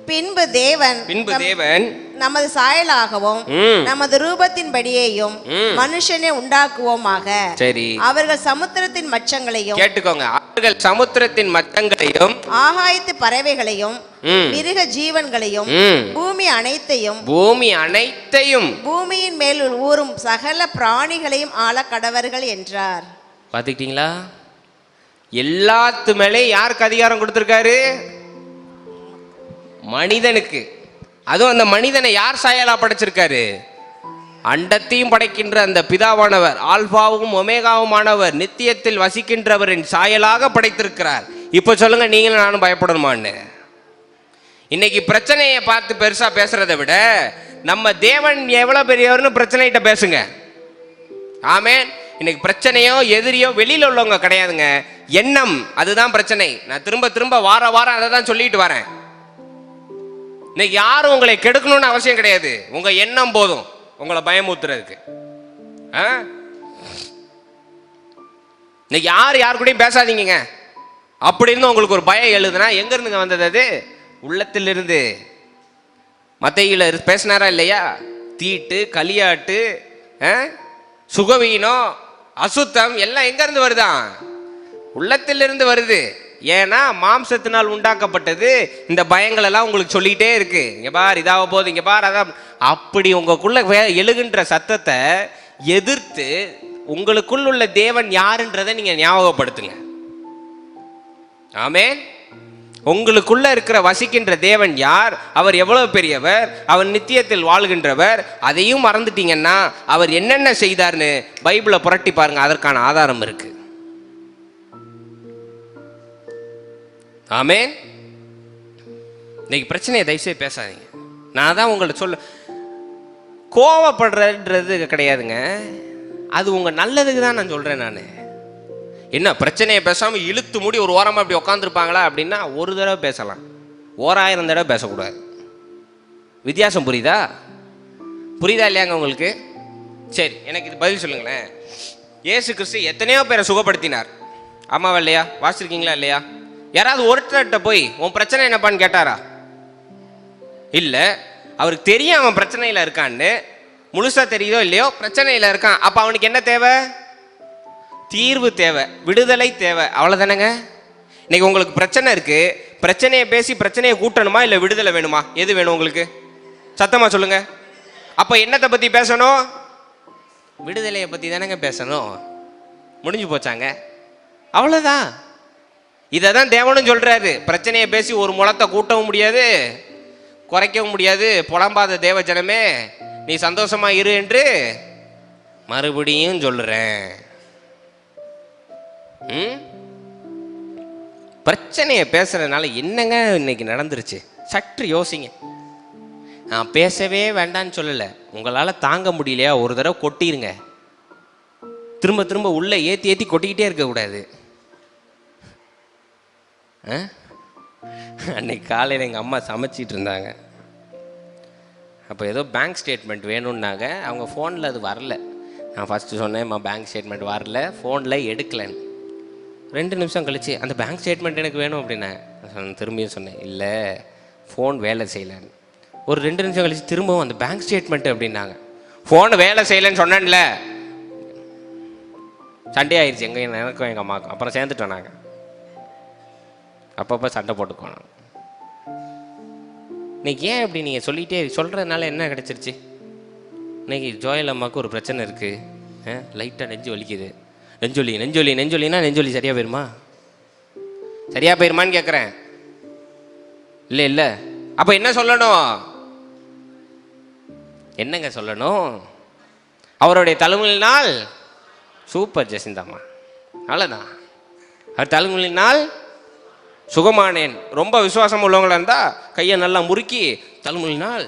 பின்பு தேவன் நமது சாயலாகவும் நமது ரூபத்தின்படியேயும் மனுஷனை உண்டாக்குவோமாக. சரி. அவர்கள் சமுத்திரத்தின் மச்சங்களையும், கேட்டுக்கோங்க, அவர்கள் சமுத்திரத்தின் மச்சங்களையும், ஆகாயத்து பறவைகளையும், மிருக ஜீவன்களையும், பூமி அனைத்தையும், பூமியின் மேல் ஊறும் சகல பிராணிகளையும் ஆள கடவர்கள் என்றார். பாத்துக்கிட்டீங்களா? எல்லாத்து மேலே யாருக்கு அதிகாரம் கொடுத்திருக்காரு? மனிதனுக்கு. அதுவும் அந்த மனிதனை யார் சாயலா படைச்சிருக்காரு? அண்டத்தையும் படைக்கின்ற அந்த பிதாவானவர், ஆல்பாவும் ஒமேகாவுமானவர், நித்தியத்தில் வசிக்கின்றவரின் சாயலாக படைத்திருக்கிறார். இப்போ சொல்லுங்க, நீங்களும் நானும் பயப்படணுமான்னு? இன்னைக்கு பிரச்சனையை பார்த்து பெருசா பேசுறதை விட நம்ம தேவன் எவ்வளவு பெரியவர்னு பிரச்சனைகிட்ட பேசுங்க. ஆமென். இன்னைக்கு பிரச்சனையோ எதிரியோ வெளியில உள்ளவங்க கிடையாதுங்க, எண்ணம். அதுதான் பிரச்சனை. நான் திரும்ப வாரம் அதை தான் சொல்லிட்டு வரேன். இன்னைக்கு யாரும் உங்களை கெடுக்கணும்னு அவசியம் கிடையாது. உங்க எண்ணம் போதும் உங்களை பயமுத்துறதுக்கு. இன்னைக்கு யார் கூடயும் பேசாதீங்க அப்படி இருந்து உங்களுக்கு ஒரு பயம் எழுதுனா எங்க இருந்துங்க வந்தது? அது உள்ளத்திலிருந்து. மத்தேயுல பேசினாரா இல்லையா? தீட்டு, களியாட்டு, சுகவீனம், அசுத்தம் எல்லாம் எங்க இருந்து வருதான்? உள்ளத்திலிருந்து வருது. ஏன்னா மாம்சத்தினால் உண்டாக்கப்பட்டது. இந்த பயங்கள் எல்லாம் உங்களுக்கு சொல்லிட்டே இருக்கு, இங்க பார் இதாக போகுது, இங்க பார் அதான். அப்படி உங்களுக்குள்ள எழுகின்ற சத்தத்தை எதிர்த்து உங்களுக்குள் உள்ள தேவன் யாருன்றதை நீங்க ஞாபகப்படுத்துங்க. ஆமென். உங்களுக்குள்ள இருக்கிற வசிக்கின்ற தேவன் யார், அவர் எவ்வளவு பெரியவர், அவர் நித்தியத்தில் வாழ்கின்றவர், அதையும் மறந்துட்டீங்கன்னா அவர் என்னென்ன செய்தார்னு பைபிளை புரட்டி பாருங்க, அதற்கான ஆதாரம் இருக்கு. ஆமென். இன்னைக்கு பிரச்சனையை தயவுசெய்து பேசாதீங்க. நான் தான் உங்கள்ட்ட சொல்ல, கோவப்படுறது கிடையாதுங்க, அது உங்க நல்லதுக்கு தான் நான் சொல்றேன். நான் என்ன பிரச்சனையை பேசாமல் இழுத்து மூடி ஒரு ஓரமாக அப்படி உட்காந்துருப்பாங்களா அப்படின்னா ஒரு தடவை பேசலாம், 1000 தடவை பேசக்கூடாது. வித்தியாசம் புரியுதா இல்லையாங்க உங்களுக்கு? சரி, எனக்கு இது பதில் சொல்லுங்களேன். இயேசு கிறிஸ்து எத்தனையோ பேரை சுகப்படுத்தினார், ஆமாவா இல்லையா? வாசிச்சிருக்கீங்களா இல்லையா? யாராவது ஒருத்தர்கிட்ட போய் உன் பிரச்சனை என்னப்பான்னு கேட்டாரா? இல்லை. அவருக்கு தெரியும் அவன் பிரச்சனையில் இருக்கான்னு, முழுசா தெரியுதோ இல்லையோ பிரச்சனையில் இருக்கான். அப்போ அவனுக்கு என்ன தேவை? தீர்வு தேவை, விடுதலை தேவை, அவ்வளோதானேங்க. இன்னைக்கு உங்களுக்கு பிரச்சனை இருக்கு, பிரச்சனையை பேசி பிரச்சனையை கூட்டணுமா இல்லை விடுதலை வேணுமா? எது வேணும் உங்களுக்கு? சத்தமா சொல்லுங்க. அப்போ என்னத்தை பற்றி பேசணும்? விடுதலையை பற்றி தானேங்க பேசணும். முடிஞ்சு போச்சாங்க, அவ்வளோதான். இதை தான் தேவனும் சொல்றாரு. பிரச்சனையை பேசி ஒரு முளத்தை கூட்டவும் முடியாது, குறைக்கவும் முடியாது. புலம்பாத தேவ ஜனமே நீ சந்தோஷமா இரு என்று மறுபடியும் சொல்றேன், பிரச்சனையை பேசுறதுனால என்னங்க இன்னைக்கு நடந்துருச்சு சற்று யோசிங்க. நான் பேசவே வேண்டான்னு சொல்லலை, உங்களால் தாங்க முடியலையா ஒரு தடவை கொட்டிருங்க. திரும்ப திரும்ப உள்ள ஏற்றி ஏற்றி கொட்டிக்கிட்டே இருக்கக்கூடாது. அன்னைக்கு காலையில் எங்கள் அம்மா சமைச்சிட்டு இருந்தாங்க. அப்போ ஏதோ பேங்க் ஸ்டேட்மெண்ட் வேணும்னாங்க. அவங்க ஃபோனில் அது வரல. நான் ஃபஸ்ட்டு சொன்னேன்ம்மா பேங்க் ஸ்டேட்மெண்ட் வரல, ஃபோனில் எடுக்கலன்னு. 2 நிமிஷம் கழிச்சு அந்த பேங்க் ஸ்டேட்மெண்ட் எனக்கு வேணும் அப்படின்னேன். திரும்பியும் சொன்னேன் இல்லை ஃபோன் வேலை செய்யலைன்னு. ஒரு 2 நிமிஷம் கழிச்சு திரும்பவும் அந்த பேங்க் ஸ்டேட்மெண்ட் அப்படின்னாங்க. ஃபோன் வேலை செய்யலைன்னு சொன்னேன்ல. சண்டே ஆயிடுச்சு எனக்கும் எங்கள் அம்மாவுக்கும். அப்புறம் சேர்ந்துட்டோம் நாங்கள். அப்பப்போ சண்டை போட்டுக்கோம். இன்னைக்கு ஏன் இப்படி நீங்கள் சொல்லிகிட்டே சொல்கிறதுனால என்ன கிடச்சிருச்சு? இன்னைக்கு ஜோயல் அம்மாவுக்கு ஒரு பிரச்சனை இருக்குது, லைட்டாக நெஞ்சு வலிக்குது. நெஞ்சொலினா நெஞ்சொலி சரியாக போயிருமா? சரியாக போயிருமான்னு கேட்குறேன். இல்லை அப்போ என்ன சொல்லணும்? என்னங்க சொல்லணும்? அவருடைய தலைமுறையினால் சூப்பர் ஜெசிந்தாம்மா, அவ்வளோதான். அவர் தலைமுறையினால் சுகமானேன். ரொம்ப விசுவாசம் உள்ளவங்களா இருந்தால் கையை நல்லா முறுக்கி தலைமுறையினால்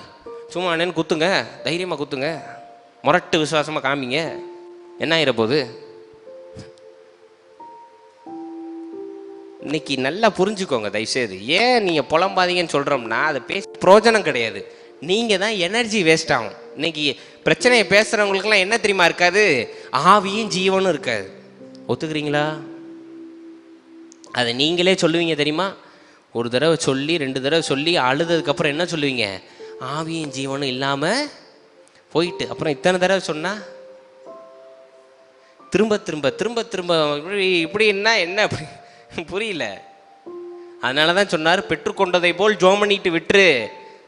சுகமானேன்னு குத்துங்க, தைரியமாக குத்துங்க, முரட்டு விசுவாசமாக காமிங்க. என்ன ஆகிற போகுது? இன்னைக்கு நல்லா புரிஞ்சுக்கோங்க தயவுசெய்து. ஏன் நீங்கள் புலம்பாதீங்கன்னு சொல்கிறோம்னா அதை பேசி பிரயோஜனம் கிடையாது. நீங்கள் தான் எனர்ஜி வேஸ்ட் ஆகும். இன்னைக்கு பிரச்சனையை பேசுகிறவங்களுக்குலாம் என்ன தெரியுமா இருக்காது? ஆவியும் ஜீவனும் இருக்காது. ஒத்துக்கிறீங்களா? அதை நீங்களே சொல்லுவீங்க தெரியுமா? ஒரு தடவை சொல்லி 2 தடவை சொல்லி அழுததுக்கப்புறம் என்ன சொல்லுவீங்க? ஆவியும் ஜீவனும் இல்லாமல் போயிட்டு. அப்புறம் இத்தனை தடவை சொன்னால் திரும்ப திரும்ப திரும்ப திரும்ப இப்படின்னா என்ன அப்படி புரியல. அதனால தான் சொன்னார், பெற்றுக்கொண்டதை போல் ஜோம் பண்ணிட்டு விட்டுரு,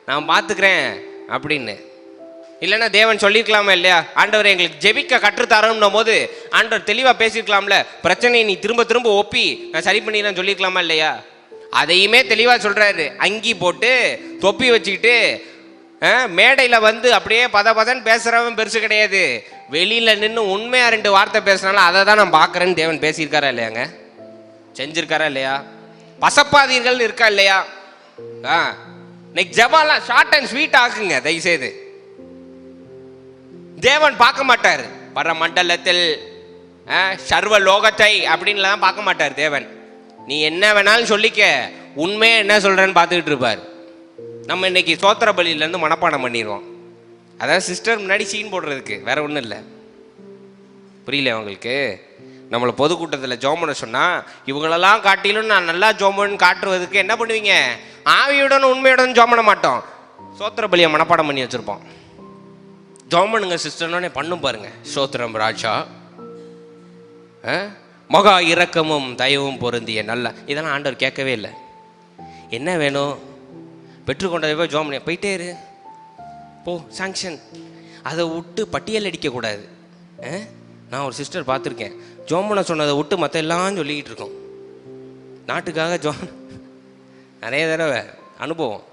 நான் பார்த்துக்கிறேன் அப்படின்னு. இல்லைன்னா தேவன் சொல்லியிருக்கலாமா இல்லையா? ஆண்டவர் எங்களுக்கு ஜெபிக்க கற்றுத்தரோம்னும் போது ஆண்டவர் தெளிவாக பேசியிருக்கலாம்ல. பிரச்சனையை நீ திரும்ப திரும்ப ஒப்பி நான் சரி பண்ணிடலாம் சொல்லியிருக்கலாமா இல்லையா? அதையுமே தெளிவாக சொல்கிறாரு. அங்கி போட்டு தொப்பி வச்சுக்கிட்டு மேடையில் வந்து அப்படியே பதன்னு பேசுகிறவன் பெருசு கிடையாது. வெளியில் நின்று உண்மையாக 2 வார்த்தை பேசுனாலும் அதை தான் நான் பார்க்குறேன்னு தேவன் பேசியிருக்காரா இல்லையாங்க? செஞ்சிருக்காரா இல்லையா? பசப்பாதீர்கள் இருக்கா இல்லையா? இன்னைக்கு ஜெபம்லாம் ஷார்ட் அண்ட் ஸ்வீட் ஆக்குங்க தயவுசெய்து. தேவன் பார்க்க மாட்டார் வர மண்டலத்தில் சர்வ லோகத்தை அப்படின்லாம் பார்க்க மாட்டார் தேவன். நீ என்ன வேணாலும் சொல்லிக்க, உண்மையை என்ன சொல்றேன்னு பார்த்துக்கிட்டு இருப்பார். நம்ம இன்னைக்கு சோத்திர பலியிலேருந்து மனப்பாடம் பண்ணிடுவோம். அதாவது சிஸ்டர் முன்னாடி சீன் போடுறதுக்கு, வேற ஒன்றும் இல்லை. புரியல அவங்களுக்கு? நம்மளை பொதுக்கூட்டத்தில் ஜோம் பண்ண சொன்னால் இவங்களெல்லாம் காட்டிலும் நான் நல்லா ஜோம் பண்ணு காட்டுறதுக்கு என்ன பண்ணுவீங்க? ஆவியுடன் உண்மையுடன் ஜோம் பண்ண மாட்டோம், சோத்திர பலியை மனப்பாடம் பண்ணி வச்சுருப்போம். ஜோம் பண்ணுங்க சிஸ்டர்னே பண்ணும் பாருங்க. சோத்திரம் ராஜா மகா இரக்கமும் தயவும் பொருந்திய நல்ல. இதெல்லாம் ஆண்டவர் கேட்கவே இல்லை. என்ன வேணும்? பெற்றுக்கொண்டதை போய் ஜோம் பண்ணி போயிட்டே இரு போ, சாங்ஷன். அதை விட்டு பட்டியல் அடிக்கக்கூடாது. நான் ஒரு சிஸ்டர் பார்த்துருக்கேன், ஜோம் பண்ண சொன்னதை விட்டு மற்ற எல்லாம் சொல்லிக்கிட்டு இருக்கோம். நாட்டுக்காக ஜோம் நிறைய தடவை அனுபவம்.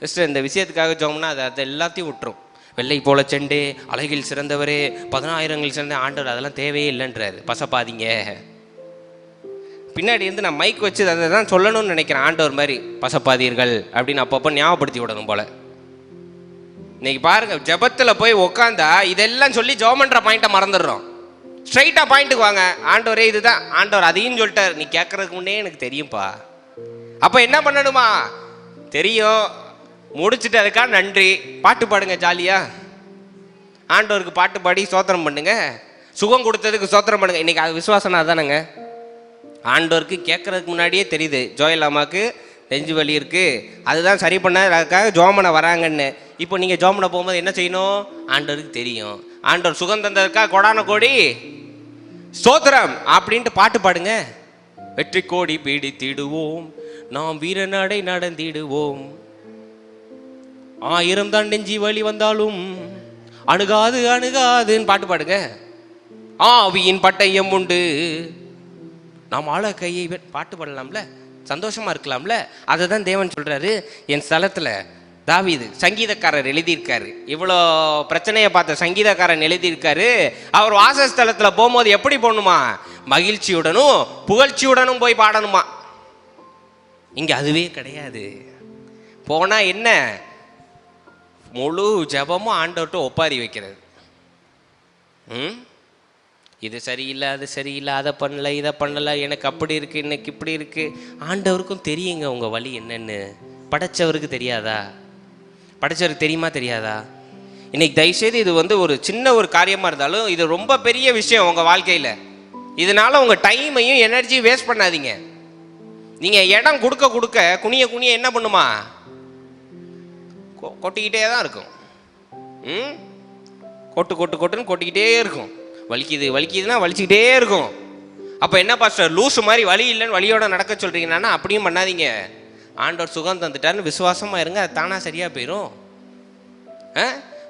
சிஸ்டர் இந்த விஷயத்துக்காக ஜோம்னா அதை எல்லாத்தையும் விட்டுரும். வெள்ளை போல செண்டு அழகில் சிறந்தவரே 10,000 சிறந்த ஆண்டவர் அதெல்லாம் தேவையே இல்லைன்றாரு. பசப்பாதீங்க. பின்னாடி இருந்து நான் மைக் வச்சு அதை தான் சொல்லணும்னு நினைக்கிறேன். ஆண்டவர் மாதிரி பசப்பாதீர்கள் அப்படின்னு அப்பப்போ ஞாபகப்படுத்தி விடணும் போல. இன்னைக்கு பாருங்க, ஜபத்தில் போய் உக்காந்தா இதெல்லாம் சொல்லி ஜெபம் பண்ணுற பாயிண்ட்டை மறந்துடுறோம். ஸ்ட்ரைட்டாக பாயிண்ட்டுக்கு வாங்க. ஆண்டவரே இதுதான், ஆண்டவர் அதையும் சொல்லிட்டார், நீ கேட்கறதுக்கு முன்னே எனக்கு தெரியும்ப்பா. அப்போ என்ன பண்ணணுமா? தெரியும், முடிச்சுட்டு அதுக்காக நன்றி. பாட்டு பாடுங்க ஜாலியா, ஆண்டவருக்கு பாட்டு பாடி சோத்திரம் பண்ணுங்க. சுகம் கொடுத்ததுக்கு சோத்திரம் பண்ணுங்க. இன்னைக்கு அது விசுவாசனா தானேங்க. ஆண்டவருக்கு கேட்கறதுக்கு முன்னாடியே தெரியுது ஜோயல் அம்மாவுக்கு நெஞ்சு வலி இருக்கு, அதுதான் சரி பண்ண அதுக்காக ஜோமனை வராங்கன்னு. இப்போ நீங்கள் ஜோமனை போகும்போது என்ன செய்யணும்? ஆண்டவருக்கு தெரியும். ஆண்டவர் சுகம் தந்ததுக்காக கொடான கோடி ஸ்தோத்திரம் அப்படின்ட்டு பாட்டு பாடுங்க. வெற்றி கோடி பீடித்திடுவோம், நாம் வீரநடை நடந்திடுவோம். 1000 தான் நெஞ்சி வலி வந்தாலும் அணுகாது அணுகாதுன்னு பாட்டு பாடுங்க. ஆவியின் பட்டயம் உண்டு, நாம் ஆள கையை பாட்டு பாடலாம்ல, சந்தோஷமா இருக்கலாம்ல. அதை தான் தேவன் சொல்றாரு, என் ஸ்தலத்தில் தாவீது சங்கீதக்காரர் எழுதியிருக்காரு. இவ்வளோ பிரச்சனையை பார்த்த சங்கீதக்காரன் எழுதியிருக்காரு. அவர் வாசஸ்தலத்தில் போகும்போது எப்படி போகணுமா? மகிழ்ச்சியுடனும் புகழ்ச்சியுடனும் போய் பாடணுமா. இங்கே அதுவே கிடையாது. போனால் என்ன, முழு ஜபமும் ஆண்டவர்கிட்ட ஒப்பாரி வைக்கிறது. இது சரியில்லை, அது சரியில்லை, அதை பண்ணல, இதை பண்ணலை, எனக்கு அப்படி இருக்குது, இன்னைக்கு இப்படி இருக்குது. ஆண்டவருக்கும் தெரியுங்க உங்கள் வழி என்னன்னு. படைச்சவருக்கு தெரியாதா? படைச்சவருக்கு தெரியுமா தெரியாதா? இன்னைக்கு தயவுசெய்து இது ஒரு சின்ன ஒரு காரியமாக இருந்தாலும் இது ரொம்ப பெரிய விஷயம் உங்கள் வாழ்க்கையில். இதனால உங்கள் டைமையும் எனர்ஜியும் வேஸ்ட் பண்ணாதீங்க. நீங்கள் இடம் கொடுக்க கொடுக்க குனிய குனிய என்ன பண்ணுமா? கொட்டிக்கிட்டே தான் இருக்கும். கொட்டுன்னு கொட்டிக்கிட்டே இருக்கும். வலிக்குதுன்னா வலிச்சுக்கிட்டே இருக்கும். அப்போ என்ன பாஸ்டர் லூசு மாதிரி வலி இல்லைன்னு வலியோட நடக்க சொல்கிறீங்கன்னா அப்படியும் பண்ணாதீங்க. ஆண்டவர் சுகம் தந்துட்டாருன்னு விசுவாசமாக இருங்க, அது தானாக சரியாக போயிடும்.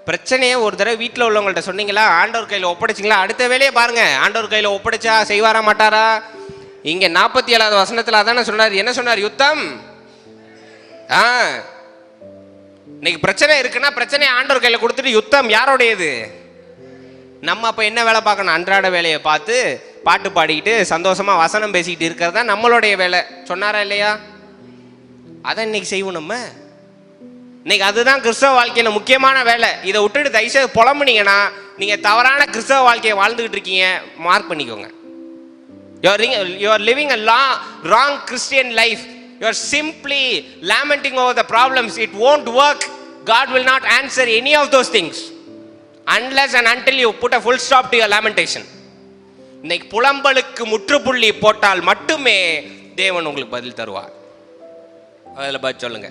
பிரச்சனையே ஒரு தடவை வீட்டில் உள்ளவங்கள்ட்ட சொன்னீங்களா, ஆண்டவர் கையில் ஒப்படைச்சிங்களா, அடுத்த வேலையை பாருங்கள். ஆண்டவர் கையில் ஒப்படைச்சா செய்வாரா மாட்டாரா? இங்கே 47வது வசனத்தில் அதானே சொன்னார். என்ன சொன்னார்? யுத்தம். இன்னைக்கு பிரச்சனை இருக்குன்னா பிரச்சனையை ஆண்டவர் கையில் கொடுத்துட்டு யுத்தம் யாரோடையது? நம்ம அப்போ என்ன வேலை பார்க்கணும்? அன்றாட வேலையை பார்த்து பாட்டு பாடிக்கிட்டு சந்தோஷமாக வசனம் பேசிக்கிட்டு இருக்கிறது தான் நம்மளுடைய வேலை. சொன்னாரா இல்லையா? அதை இன்னைக்கு செய்வோம் நம்ம. இன்னைக்கு அதுதான் கிறிஸ்தவ வாழ்க்கையில் முக்கியமான வேலை. இதை விட்டுட்டு தயவுசெய்து புலம்புனீங்கன்னா நீங்கள் தவறான கிறிஸ்தவ வாழ்க்கையை வாழ்ந்துக்கிட்டு இருக்கீங்க. மார்க் பண்ணிக்கோங்க. You are living a wrong Christian life. You are simply lamenting over the problems. It won't work. God will not answer any of those things unless and until you put a full stop to your lamentation. இன்னைக்கு புலம்பலுக்கு முற்றுப்புள்ளி போட்டால் மட்டுமே தேவன் உங்களுக்கு பதில் தருவார். அதில் பதில் சொல்லுங்க.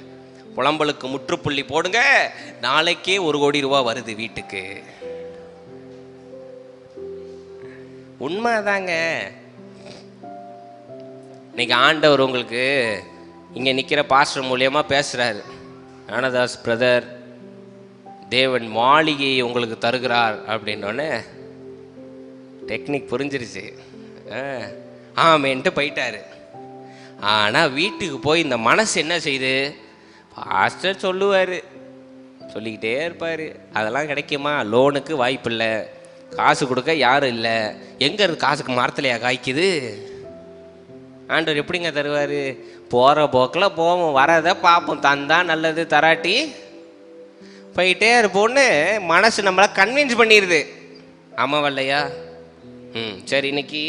புலம்பலுக்கு முற்றுப்புள்ளி போடுங்க, நாளைக்கே 1 கோடி ரூபாய் வருது வீட்டுக்கு. உண்மைதாங்க. இன்னைக்கு ஆண்டவர் உங்களுக்கு இங்கே நிற்கிற பாஸ்டர் மூலியமாக பேசுகிறாரு. ஞானதாஸ் பிரதர், தேவன் மாளிகையை உங்களுக்கு தருகிறார் அப்படின்னோடனே டெக்னிக் புரிஞ்சிருச்சு. ஆமேன்ட்டு போயிட்டாரு. ஆனால் வீட்டுக்கு போய் இந்த மனசு என்ன செய்யுது? பாஸ்டர் சொல்லுவார், சொல்லிக்கிட்டே இருப்பார். அதெல்லாம் கிடைக்குமா? லோனுக்கு வாய்ப்பு இல்லை, காசு கொடுக்க யாரும் இல்லை. எங்கே இருக்கு காசுக்கு? மரத்துலையா காய்க்குது? ஆண்டவர் எப்படிங்க தருவார்? போகிற போக்கில் போவோம், வரதை பார்ப்போம். தந்தா நல்லது, தராட்டி போயிட்டே இருப்போன்னு மனசு நம்மளை கன்வின்ஸ் பண்ணிடுது. ஆமாம் வரலையா? சரி, இன்னைக்கு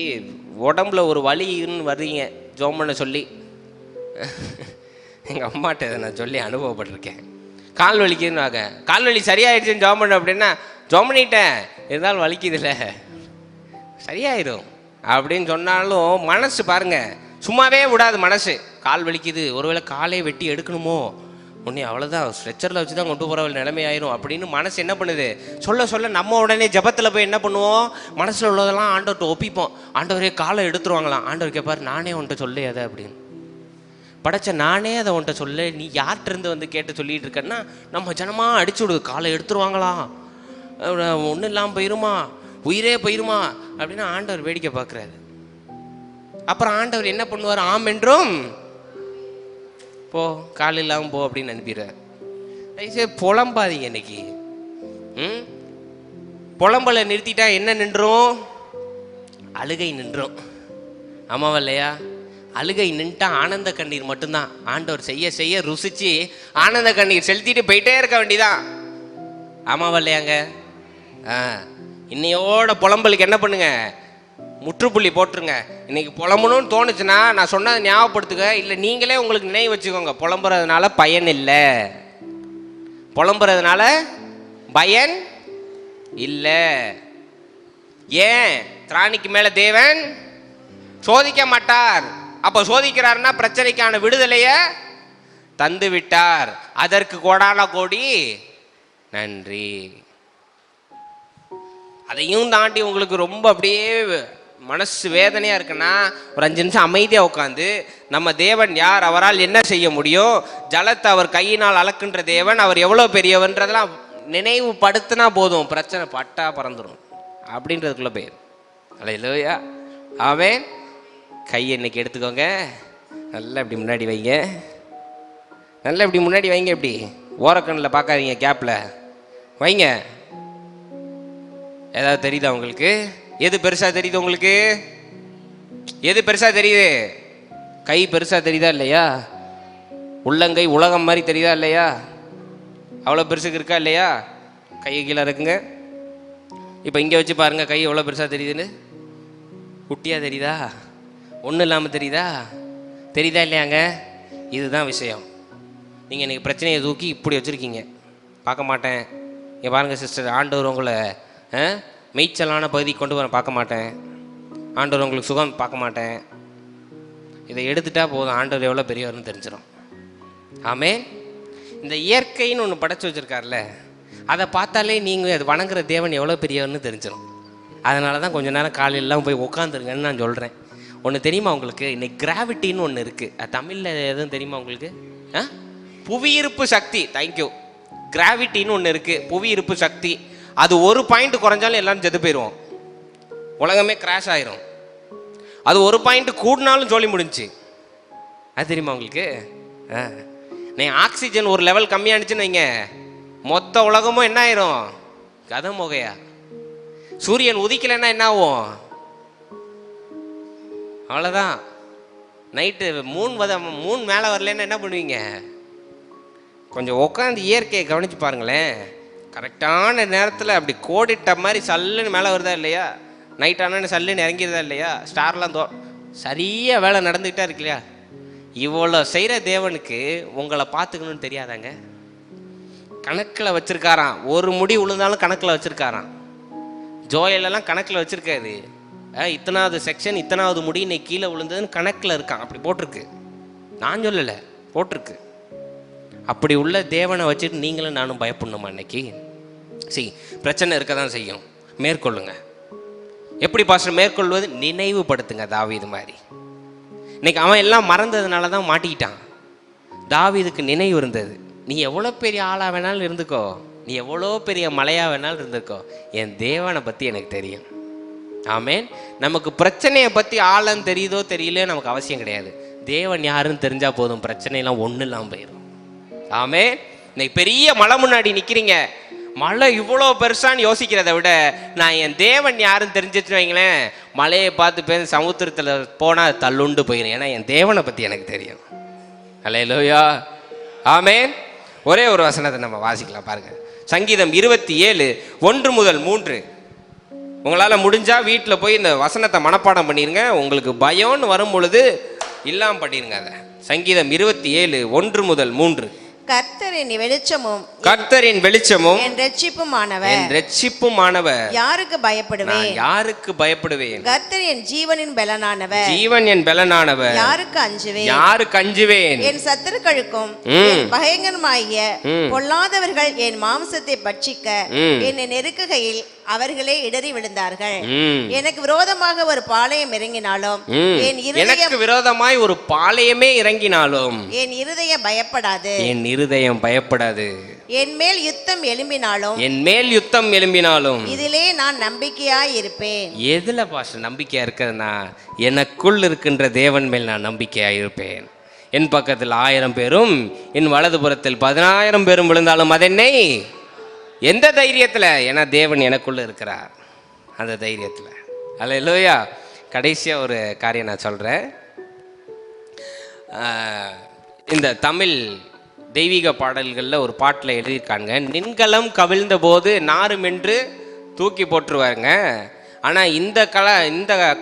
உடம்புல ஒரு வலின்னு வர்றீங்க ஜோம் பண்ண சொல்லி. எங்கள் அம்மாட்ட இதை நான் சொல்லி அனுபவப்பட்டிருக்கேன். கால் வலிக்குதுன்னு கால் வலி சரியாயிடுச்சுன்னு ஜோம் பண்ண அப்படின்னா, ஜோம் பண்ணிட்டேன் இருந்தாலும் வலிக்குதுல்ல, சரியாயிடும் அப்படின்னு சொன்னாலும் மனசு பாருங்க சும்மாவே விடாது. மனசு கால் வலிக்குது, ஒருவேளை காலே வெட்டி எடுக்கணுமோ, உடனே அவ்வளோதான் ஸ்ட்ரெச்சரில் வச்சு தான் கொண்டு போகிற நிலைமையாயிரும் அப்படின்னு மனசு என்ன பண்ணுது? சொல்ல சொல்ல நம்ம உடனே ஜபத்தில் போய் என்ன பண்ணுவோம்? மனசில் உள்ளதெல்லாம் ஆண்டவர்கிட்ட ஒப்பிப்போம். ஆண்டவரே காலை எடுத்துருவாங்களாம். ஆண்டவர் கேட்பார், நானே உன்ட்ட சொல்லு அதை அப்படின்னு. படைச்ச நானே அதை உன்ட்ட சொல்ல, நீ யார்கிட்டருந்து வந்து கேட்டு சொல்லிட்டு இருக்கன்னா நம்ம ஜனமாக அடிச்சு விடுது. காலை எடுத்துருவாங்களாம், ஒன்றும் இல்லாமல் போயிருமா, உயிரே போயிருமா அப்படின்னு ஆண்டவர் வேடிக்கை பார்க்குறாரு. அப்புறம் ஆண்டவர் என்ன பண்ணுவார்? ஆம் என்றும் போ, கால் இல்லாமல் போ அப்படின்னு அனுப்பிடுறார். சரி, புலம்பாதீங்க. இன்னைக்கு புலம்பலை நிறுத்திட்டா என்ன நின்றும்? அழுகை நின்றும். ஆமாவா இல்லையா? அழுகை நின்ட்டா ஆனந்த கண்ணீர் மட்டும்தான். ஆண்டவர் செய்ய செய்ய ருசிச்சு ஆனந்த கண்ணீர் செலுத்திட்டு போயிட்டே இருக்க வேண்டியதான். ஆமாவா இல்லையாங்க? இன்னையோட புலம்பலுக்கு என்ன பண்ணுங்க? முற்றுப்புள்ளி போட்டுருங்க. இன்னைக்கு புலம்பணும்னு தோணுச்சுன்னா நான் சொன்னதை ஞாபகப்படுத்துங்க. இல்லை நீங்களே உங்களுக்கு நினைவு வச்சுக்கோங்க, புலம்புறதுனால பயன் இல்லை, புலம்புறதுனால பயன் இல்லை. ஏன்? திராணிக்கு மேலே தேவன் சோதிக்க மாட்டார். அப்போ சோதிக்கிறாருன்னா பிரச்சனைக்கான விடுதலையை தந்து விட்டார். அதற்கு கோடான கோடி நன்றி. அதையும் தாண்டி உங்களுக்கு ரொம்ப அப்படியே மனசு வேதனையாக இருக்குன்னா ஒரு 5 நிமிஷம் அமைதியாக உட்காந்து நம்ம தேவன் யார், அவரால் என்ன செய்ய முடியும், ஜலத்தை அவர் கையினால் அளக்குன்ற தேவன், அவர் எவ்வளோ பெரியவன்றதெல்லாம் நினைவுபடுத்தினா போதும், பிரச்சனை பட்டா பறந்துடும் அப்படின்றதுக்குள்ளே போயிடும். அல்லேலூயா. ஆமென். கையை இன்னைக்கு எடுத்துக்கோங்க, நல்லா இப்படி முன்னாடி வைங்க, நல்லா இப்படி முன்னாடி வைங்க. இப்படி ஓரக்கண்ணில் பார்க்காதீங்க, கேப்பில் வைங்க. ஏதாவது தெரியுதா உங்களுக்கு? எது பெருசாக தெரியுது உங்களுக்கு? எது பெருசாக தெரியுது? கை பெருசாக தெரியுதா இல்லையா? உள்ளங்கை உலகம் மாதிரி தெரியுதா இல்லையா? அவ்வளோ பெருசுக்கு இருக்கா இல்லையா? கையை கீழே இருக்குங்க. இப்போ இங்கே வச்சு பாருங்கள், கை எவ்வளோ பெருசாக தெரியுதுன்னு. குட்டியாக தெரியுதா? ஒன்றும் இல்லாமல் தெரியுதா? தெரியுதா இல்லையாங்க? இதுதான் விஷயம். நீங்கள் இன்றைக்கி பிரச்சனையை தூக்கி இப்படி வச்சுருக்கீங்க. பார்க்க மாட்டேன். இங்கே பாருங்கள் சிஸ்டர், ஆண்டவர் உங்களை மேய்ச்சலான பகுதிக்கு கொண்டு வர பார்க்க மாட்டேன். ஆண்டவர் உங்களுக்கு சுகம் பார்க்க மாட்டேன். இதை எடுத்துட்டா போதும், ஆண்டவர் எவ்வளோ பெரியவர்னு தெரிஞ்சிடும். ஆமே. இந்த இயற்கைன்னு ஒன்று படைச்சி வச்சுருக்காருல, அதை பார்த்தாலே நீங்கள் அது வணங்குற தேவன் எவ்வளோ பெரியவர்னு தெரிஞ்சிடும். அதனால தான் கொஞ்சம் நேரம் காலையிலாம் போய் உட்காந்துருங்கன்னு நான் சொல்கிறேன். ஒன்று தெரியுமா உங்களுக்கு? இன்னைக்கு கிராவிட்டின்னு ஒன்று இருக்குது. அது தமிழில் எதுவும் தெரியுமா உங்களுக்கு? புவியீர்ப்பு சக்தி. தேங்க்யூ. கிராவிட்டின்னு ஒன்று இருக்குது, புவியீர்ப்பு சக்தி. அது ஒரு பாயிண்ட் குறைஞ்சாலும் எல்லாரும் செத்து போயிடுவோம், உலகமே கிராஷ் ஆயிரும். அது ஒரு பாயிண்ட் கூடினாலும் சொல்லி முடிஞ்சு. அது தெரியுமா உங்களுக்கு? நீங்கள் ஆக்சிஜன் ஒரு லெவல் கம்மியானுச்சுன்னு வைங்க, மொத்த உலகமும் என்ன ஆயிரும்? கதை முகையா. சூரியன் உதிக்கலைன்னா என்ன ஆகும்? அவ்வளோதான். நைட்டு மூன் மேலே வரலன்னா என்ன பண்ணுவீங்க? கொஞ்சம் உட்காந்து இயற்கையை கவனித்து பாருங்களேன். கரெக்டான நேரத்தில் அப்படி கோடிட்ட மாதிரி சல்லுன்னு மேலே வருதா இல்லையா? நைட் ஆனால் சல்லுன்னு இறங்கிடுதா இல்லையா? ஸ்டார்லாம் சரியாக வேலை நடந்துக்கிட்டா இருக்கு இல்லையா? இவ்வளோ செய்கிற தேவனுக்கு உங்களை பார்த்துக்கணும்னு தெரியாதாங்க? கணக்கில் வச்சுருக்காராம். ஒரு முடி விழுந்தாலும் கணக்கில் வச்சுருக்காராம். ஜோயலெல்லாம் கணக்கில் வச்சுருக்காரு. இத்தனாவது செக்ஷன், இத்தனாவது முடி இன்னைக்கு கீழே விழுந்ததுன்னு கணக்கில் இருக்கான். அப்படி போட்டிருக்கு, நான் சொல்லலை, போட்டிருக்கு. அப்படி உள்ள தேவனை வச்சுட்டு நீங்களும் நானும் பயப்படணுமா? இன்னைக்கு பிரச்சனை இருக்க தான் செய்யும். மேற்கொள்ளுங்க. எப்படி பாஸ்டர் மேற்கொள்வது? நினைவுபடுத்துங்க. தாவீது மாதிரி இன்னைக்கு அவன் எல்லாம் மறந்ததுனால தான் மாட்டிக்கிட்டான். தாவீதுக்கு நினைவு இருந்தது. நீ எவ்வளோ பெரிய ஆளாக வேணாலும் இருந்துக்கோ, நீ எவ்வளோ பெரிய மலையாக வேணாலும் இருந்துக்கோ, என் தேவனை பற்றி எனக்கு தெரியும். ஆமேன். நமக்கு பிரச்சனையை பற்றி ஆழம் தெரியுதோ தெரியலையோ நமக்கு அவசியம் கிடையாது. தேவன் யாருன்னு தெரிஞ்சால் போதும், பிரச்சனையெல்லாம் ஒன்றும் இல்லாமல் போயிடும். ஆமேன். இன்னைக்கு பெரிய மலை முன்னாடி நிற்கிறீங்க, மலை இவ்வளோ பெருசான்னு யோசிக்கிறத விட நான் என் தேவன் யாருன்னு தெரிஞ்சிட்டு வைங்களேன், மலையை பார்த்து பேர் சமுத்திரத்தில் போனால் தள்ளுண்டு போயிடும். ஏன்னா என் தேவனை பற்றி எனக்கு தெரியும். அல்லேலூயா. ஆமேன். ஒரே ஒரு வசனத்தை நம்ம வாசிக்கலாம் பாருங்க. சங்கீதம் 27:1-3. உங்களால் முடிஞ்சால் வீட்டில் போய் இந்த வசனத்தை மனப்பாடம் பண்ணிடுங்க. உங்களுக்கு பயம்னு வரும் பொழுது இல்லாமல் பண்ணிடுங்க. அதை சங்கீதம் 27:1-3. கர்த்தரின் வெளிச்சமும், கர்த்தரின் வெளிச்சமும் என் இரட்சிப்புமானவர், என் இரட்சிப்புமானவர். யாருக்கு பயப்படுவேன்? யாருக்கு பயப்படுவேன்? கர்த்தர் என் ஜீவனின் பலனானவர், ஜீவன் என் பலனானவர். யாருக்கு அஞ்சுவேன்? யாருக்கு அஞ்சுவேன்? என் சத்துருக்களுக்கும் என் பகைஞருமாகிய பொல்லாதவர்கள் என் மாம்சத்தை பட்சிக்க என்னை நெருக்குகையில் அவர்களே இடறி விழுந்தார்கள். எனக்கு விரோதமாக ஒரு பாளையம் இறங்கினாலும், எனக்கு விரோதமாய் ஒரு பாளையமே இறங்கினாலும் என் இருதயம் பயப்படாது, என் இருதயம் பயப்படாது. என் மேல் யுத்தம் எழும்பினாலும், என் மேல் யுத்தம் எழும்பினாலும் இதிலே நான் நம்பிக்கையாய் இருப்பேன். எதுல பாஸ்டர் நம்பிக்கையா இருக்கிறதுனா, எனக்குள் இருக்கின்ற தேவன் மேல் நான் நம்பிக்கையாய் இருப்பேன். என் பக்கத்தில் 1000 பேரும் என் வலதுபுறத்தில் 10,000 பேரும் விழுந்தாலும் அதென்னை எந்த தைரியத்தில்? ஏன்னா தேவன் எனக்குள்ள இருக்கிறார், அந்த தைரியத்தில். அல்லேலூயா. கடைசியாக ஒரு காரியம் நான் சொல்கிறேன். இந்த தமிழ் தெய்வீக பாடல்களில் ஒரு பாட்டில் எழுதியிருக்காங்க, நின்கலம் கவிழ்ந்த போது நாருமென்று தூக்கி போட்டுருவாருங்க. ஆனால் இந்த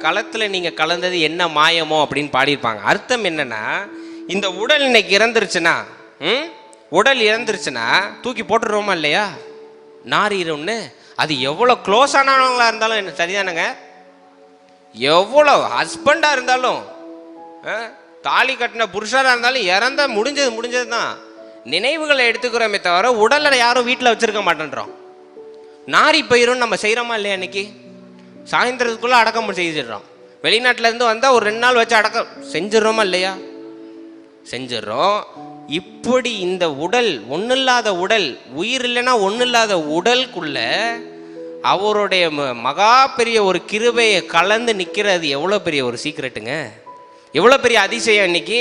களத்தில் நீங்கள் கலந்தது என்ன மாயமோ அப்படின்னு பாடியிருப்பாங்க. அர்த்தம் என்னென்னா, இந்த உடல் இன்னைக்கு இறந்துருச்சுன்னா, உடல் இறந்துருச்சுன்னா தூக்கி போட்டுருவோமா இல்லையா? நாரிடும்னு. அது எவ்வளோ க்ளோஸ் ஆனவங்களாக இருந்தாலும் என்ன சரிதானங்க? எவ்வளோ ஹஸ்பண்டாக இருந்தாலும், தாலி கட்டின புருஷராக இருந்தாலும் இறந்த முடிஞ்சது தான். நினைவுகளை எடுத்துக்கிறோமே தவிர உடலை யாரும் வீட்டில் வச்சுருக்க மாட்டேன்றோம். நாரி போயிடும். நம்ம செய்கிறோமா இல்லையா? இன்னைக்கு சாயந்தரத்துக்குள்ளே அடக்கம் செஞ்சிடறோம். வெளிநாட்டிலேருந்து வந்தால் ஒரு 2 நாள் வச்சு அடக்கம் செஞ்சிடறோமா இல்லையா? செஞ்சிடறோம். இப்படி இந்த உடல், ஒன்றும் இல்லாத உடல், உயிர் இல்லைன்னா ஒன்றும் இல்லாத உடலுக்குள்ள அவருடைய மகா பெரிய ஒரு கிருபையை கலந்து நிற்கிறது எவ்வளோ பெரிய ஒரு சீக்ரெட்டுங்க, எவ்வளோ பெரிய அதிசயம். இன்னைக்கு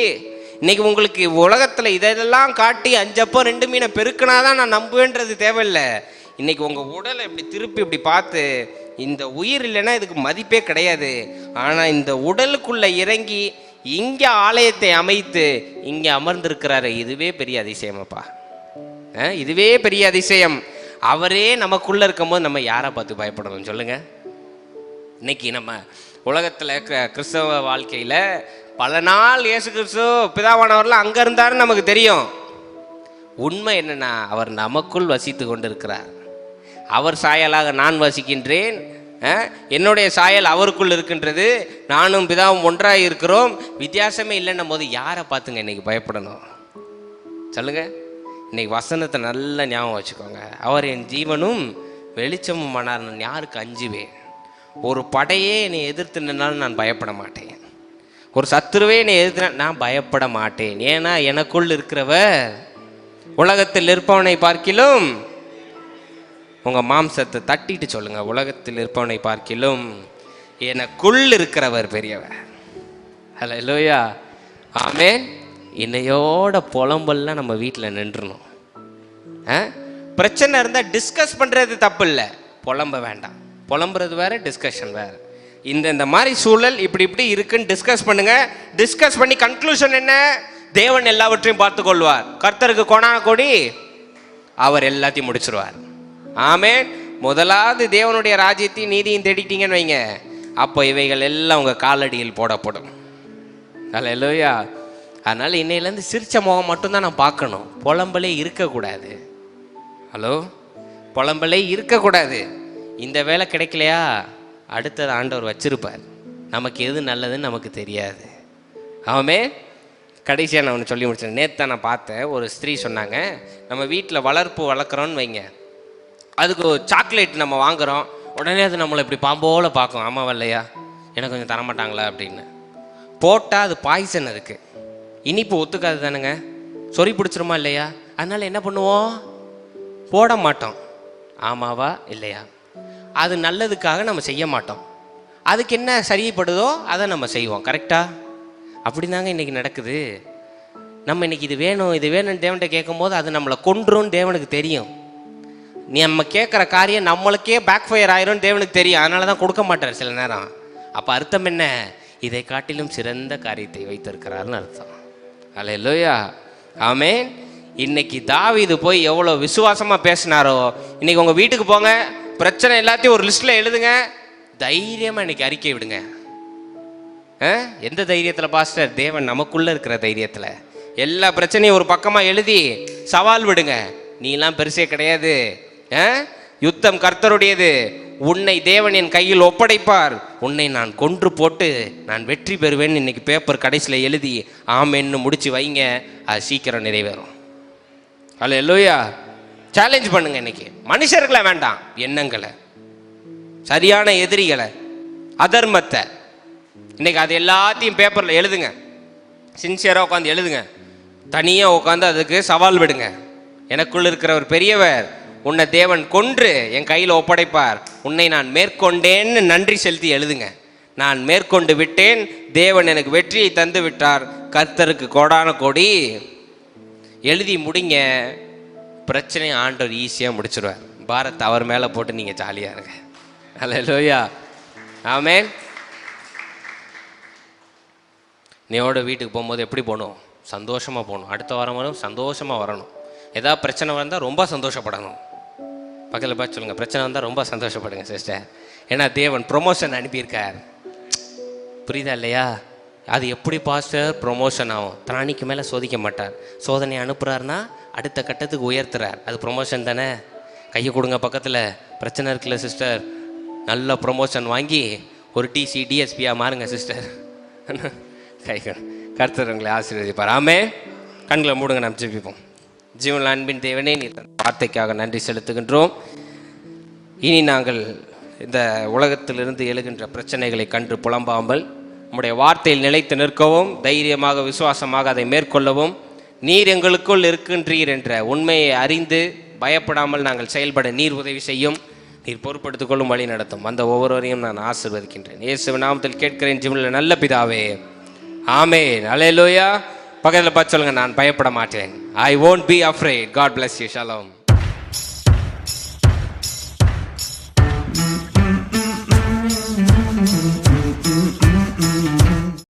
இன்னைக்கு உங்களுக்கு உலகத்தில் இதெல்லாம் காட்டி 5 அப்பம் 2 மீனை பெருக்கினாதான் நான் நம்புவேன்றது தேவையில்லை. இன்னைக்கு உங்கள் உடலை இப்படி திருப்பி இப்படி பார்த்து, இந்த உயிர் இல்லைன்னா இதுக்கு மதிப்பே கிடையாது. ஆனால் இந்த உடலுக்குள்ளே இறங்கி இங்கே ஆலயத்தை அமைத்து இங்கே அமர்ந்திருக்கிறாரு, இதுவே பெரிய அதிசயமாப்பா. இதுவே பெரிய அதிசயம். அவரே நமக்குள்ளே இருக்கும்போது நம்ம யாரை பார்த்து பயப்படணும் சொல்லுங்க? இன்னைக்கு நம்ம உலகத்தில் கிறிஸ்தவ வாழ்க்கையில் பல நாள் இயேசு கிறிஸ்து பிதாவானவர்லாம் அங்கே இருந்தாருன்னு நமக்கு தெரியும். உண்மை என்னன்னா, அவர் நமக்குள் வசித்து கொண்டு இருக்கிறார். அவர் சாயலாக நான் வசிக்கின்றேன், என்னுடைய சாயல் அவருக்குள் இருக்கின்றது, நானும் பிதாவும் ஒன்றாக இருக்கிறோம், வித்தியாசமே இல்லைன்னும் போது யாரை பார்த்துங்க இன்னைக்கு பயப்படணும் சொல்லுங்க? இன்னைக்கு வசனத்தை நல்லா ஞாபகம் வச்சுக்கோங்க. அவர் என் ஜீவனும் வெளிச்சமும் ஆனார், நான் யாருக்கு அஞ்சுவேன்? ஒரு படையே என்னை எதிர்த்து நின்னாலும் நான் பயப்பட மாட்டேன். ஒரு சத்துருவே என்னை எதிர்த்து நான் பயப்பட மாட்டேன். ஏன்னா எனக்குள் இருக்கிறவர் உலகத்தில் இருப்பவனை பார்க்கிலும், உங்கள் மாம்சத்தை தட்டிட்டு சொல்லுங்க, உலகத்தில் இருப்பவனை பார்க்கிலும் எனக்குள் இருக்கிறவர் பெரியவர். ஹல்லேலூயா, ஆமென். இன்னையோட புலம்பல்லாம் நம்ம வீட்டில் நின்றுணும். பிரச்சனை இருந்தால் டிஸ்கஸ் பண்ணுறது தப்பு இல்லை, புலம்ப வேண்டாம். புலம்புறது வேற, டிஸ்கஷன் வேற. இந்த மாதிரி சூழல் இப்படி இப்படி இருக்குன்னு டிஸ்கஸ் பண்ணுங்க. டிஸ்கஸ் பண்ணி கன்க்ளூஷன் என்ன? தேவன் எல்லாவற்றையும் பார்த்து கொள்வார். கர்த்தருக்கு கொடான கொடி, அவர் எல்லாத்தையும் முடிச்சிருவார். ஆமென். முதலாவது தேவனுடைய ராஜ்யத்தையும் நீதியும் தேடிட்டீங்கன்னு வைங்க, அப்போ இவைகள் எல்லாம் உங்கள் காலடியில் போடப்படும். ஹல்லேலூயா. அதனால் இன்னையிலேருந்து சிரிச்ச முகம் மட்டும்தான் நான் பார்க்கணும், புலம்பலே இருக்கக்கூடாது. ஹலோ, புலம்பலே இருக்கக்கூடாது. இந்த வேலை கிடைக்கலையா, அடுத்தது ஆண்டவர் வச்சிருப்பார். நமக்கு எது நல்லதுன்னு நமக்கு தெரியாது. ஆமென். கடைசியாக நான் ஒன்று சொல்லி முடிச்சேன். நேற்று நான் பார்த்தேன், ஒரு ஸ்திரீ சொன்னாங்க, நம்ம வீட்டில் வளர்க்குறோன்னு வைங்க, அதுக்கு சாக்லேட் நம்ம வாங்குகிறோம், உடனே அது நம்மளை இப்படி பாம்போல பார்க்கும். ஆமாவா இல்லையா? எனக்கு கொஞ்சம் தரமாட்டாங்களா அப்படின்னு போட்டால் அது பாய்சன், அதுக்கு இனிப்பு ஒத்துக்காது தானுங்க, சொறி பிடிச்சிருமா இல்லையா? அதனால் என்ன பண்ணுவோம்? போட மாட்டோம். ஆமாவா இல்லையா? அது நல்லதுக்காக நம்ம செய்ய மாட்டோம். அதுக்கு என்ன சரிப்படுதோ அதை நம்ம செய்வோம். கரெக்டா? அப்படி தாங்க இன்றைக்கி நடக்குது. நம்ம இன்றைக்கி இது வேணும் இது வேணும்னு தேவன்கிட்ட கேட்கும் போது அது நம்மளை கொன்றுன்னு தேவனுக்கு தெரியும். நம்ம கேட்குற காரியம் நம்மளுக்கே பேக் ஃபயர் ஆயிரும் தேவனுக்கு தெரியும். அதனால தான் கொடுக்க மாட்டார் சில நேரம். அப்போ அர்த்தம் என்ன? இதை காட்டிலும் சிறந்த காரியத்தை வைத்திருக்கிறாருன்னு அர்த்தம். ஹல்லேலூயா, ஆமென். இன்னைக்கு தாவீது போய் எவ்வளோ விசுவாசமாக பேசினாரோ, இன்னைக்கு உங்கள் வீட்டுக்கு போங்க, பிரச்சனை எல்லாத்தையும் ஒரு லிஸ்ட்டில் எழுதுங்க, தைரியமாக இன்னைக்கு அறிக்கை விடுங்க. எந்த தைரியத்தில் பாஸ்டர்? தேவன் நமக்குள்ளே இருக்கிற தைரியத்தில். எல்லா பிரச்சனையும் ஒரு பக்கமாக எழுதி சவால் விடுங்க. நீலாம் பெருசே கிடையாது, யுத்தம் கர்த்தருடையது, உன்னை தேவன் என் கையில் ஒப்படைப்பார், உன்னை நான் கொன்று போட்டு நான் வெற்றி பெறுவேன். இன்னைக்கு பேப்பர் கடைசியில் எழுதி ஆமென்னு முடிச்சு வைங்க, அது சீக்கிரம் நிறைவேறும். ஹல்லேலூயா. சேலஞ்ச் பண்ணுங்க இன்னைக்கு. மனுஷர்களை வேண்டாம், எண்ணங்களை, சரியான எதிரிகளை, அதர்மத்தை, இன்னைக்கு அது எல்லாத்தையும் பேப்பரில் எழுதுங்க. சின்சியராக உட்காந்து எழுதுங்க. தனியாக உட்காந்து அதுக்கு சவால் விடுங்க. எனக்குள்ள இருக்கிற ஒரு பெரியவர், உன்னை தேவன் கொன்று என் கையில் ஒப்படைப்பார், உன்னை நான் மேற்கொண்டேன்னு நன்றி செலுத்தி எழுதுங்க. நான் மேற்கொண்டு விட்டேன், தேவன் எனக்கு வெற்றியை தந்து விட்டார், கர்த்தருக்கு கோடான கோடி. எழுதி முடிங்க. பிரச்சனையை ஆண்டவர் ஈஸியாக முடிச்சிடுவார். பாரத் அவர் மேலே போட்டு நீங்கள் ஜாலியாக இருங்க. ஹல்லேலூயா, ஆமென். நீயோட வீட்டுக்கு போகும்போது எப்படி போகணும்? சந்தோஷமாக போகணும். அடுத்த வாரம் வரும் சந்தோஷமாக வரணும். ஏதாவது பிரச்சனை வந்தால் ரொம்ப சந்தோஷப்படணும். பக்கத்தில் பார்த்து சொல்லுங்கள், பிரச்சனை வந்தால் ரொம்ப சந்தோஷப்படுங்க சிஸ்டர், ஏன்னா தேவன் ப்ரொமோஷன் அனுப்பியிருக்கார். புரியுதா இல்லையா? அது எப்படி பாஸ்டர் ப்ரொமோஷன் ஆகும்? திராணிக்கு மேலே சோதிக்க மாட்டார். சோதனை அனுப்புகிறாருன்னா அடுத்த கட்டத்துக்கு உயர்த்துறார். அது ப்ரொமோஷன் தானே. கையை கொடுங்க பக்கத்தில். பிரச்சனை இருக்குல்ல சிஸ்டர், நல்ல ப்ரொமோஷன் வாங்கி ஒரு டிசி டிஎஸ்பியாக மாறுங்க சிஸ்டர். கை கர்த்தர் உங்களை ஆசீர்வதிப்பார். ஆமென். கண்களை மூடுங்க, நம்ம ஜெபிப்போம். ஜீவன் அன்பின் தேவனே, நீ வார்த்தைக்காக நன்றி செலுத்துகின்றோம். இனி நாங்கள் இந்த உலகத்திலிருந்து எழுகின்ற பிரச்சனைகளை கண்டு புலம்பாமல் நம்முடைய வார்த்தையில் நிலைத்து நிற்கவும், தைரியமாக விசுவாசமாக அதை மேற்கொள்ளவும், நீர் எங்களுக்குள் இருக்கின்றீர் என்ற உண்மையை அறிந்து பயப்படாமல் நாங்கள் செயல்பட நீர் உதவி செய்யும். நீர் பொறுப்படுத்திக் கொள்ளும், வழி நடத்தும். அந்த ஒவ்வொருவரையும் நான் ஆசீர்வதிக்கின்றேன். இயேசுவின் நாமத்தில் கேட்கிறேன் ஜீவனில் நல்ல பிதாவே, ஆமென். அல்லேலூயா. பக்கத்தில் பார்த்து சொல்லுங்க, நான் பயப்பட மாட்டேன். ஐ won't be afraid. God bless you. Shalom.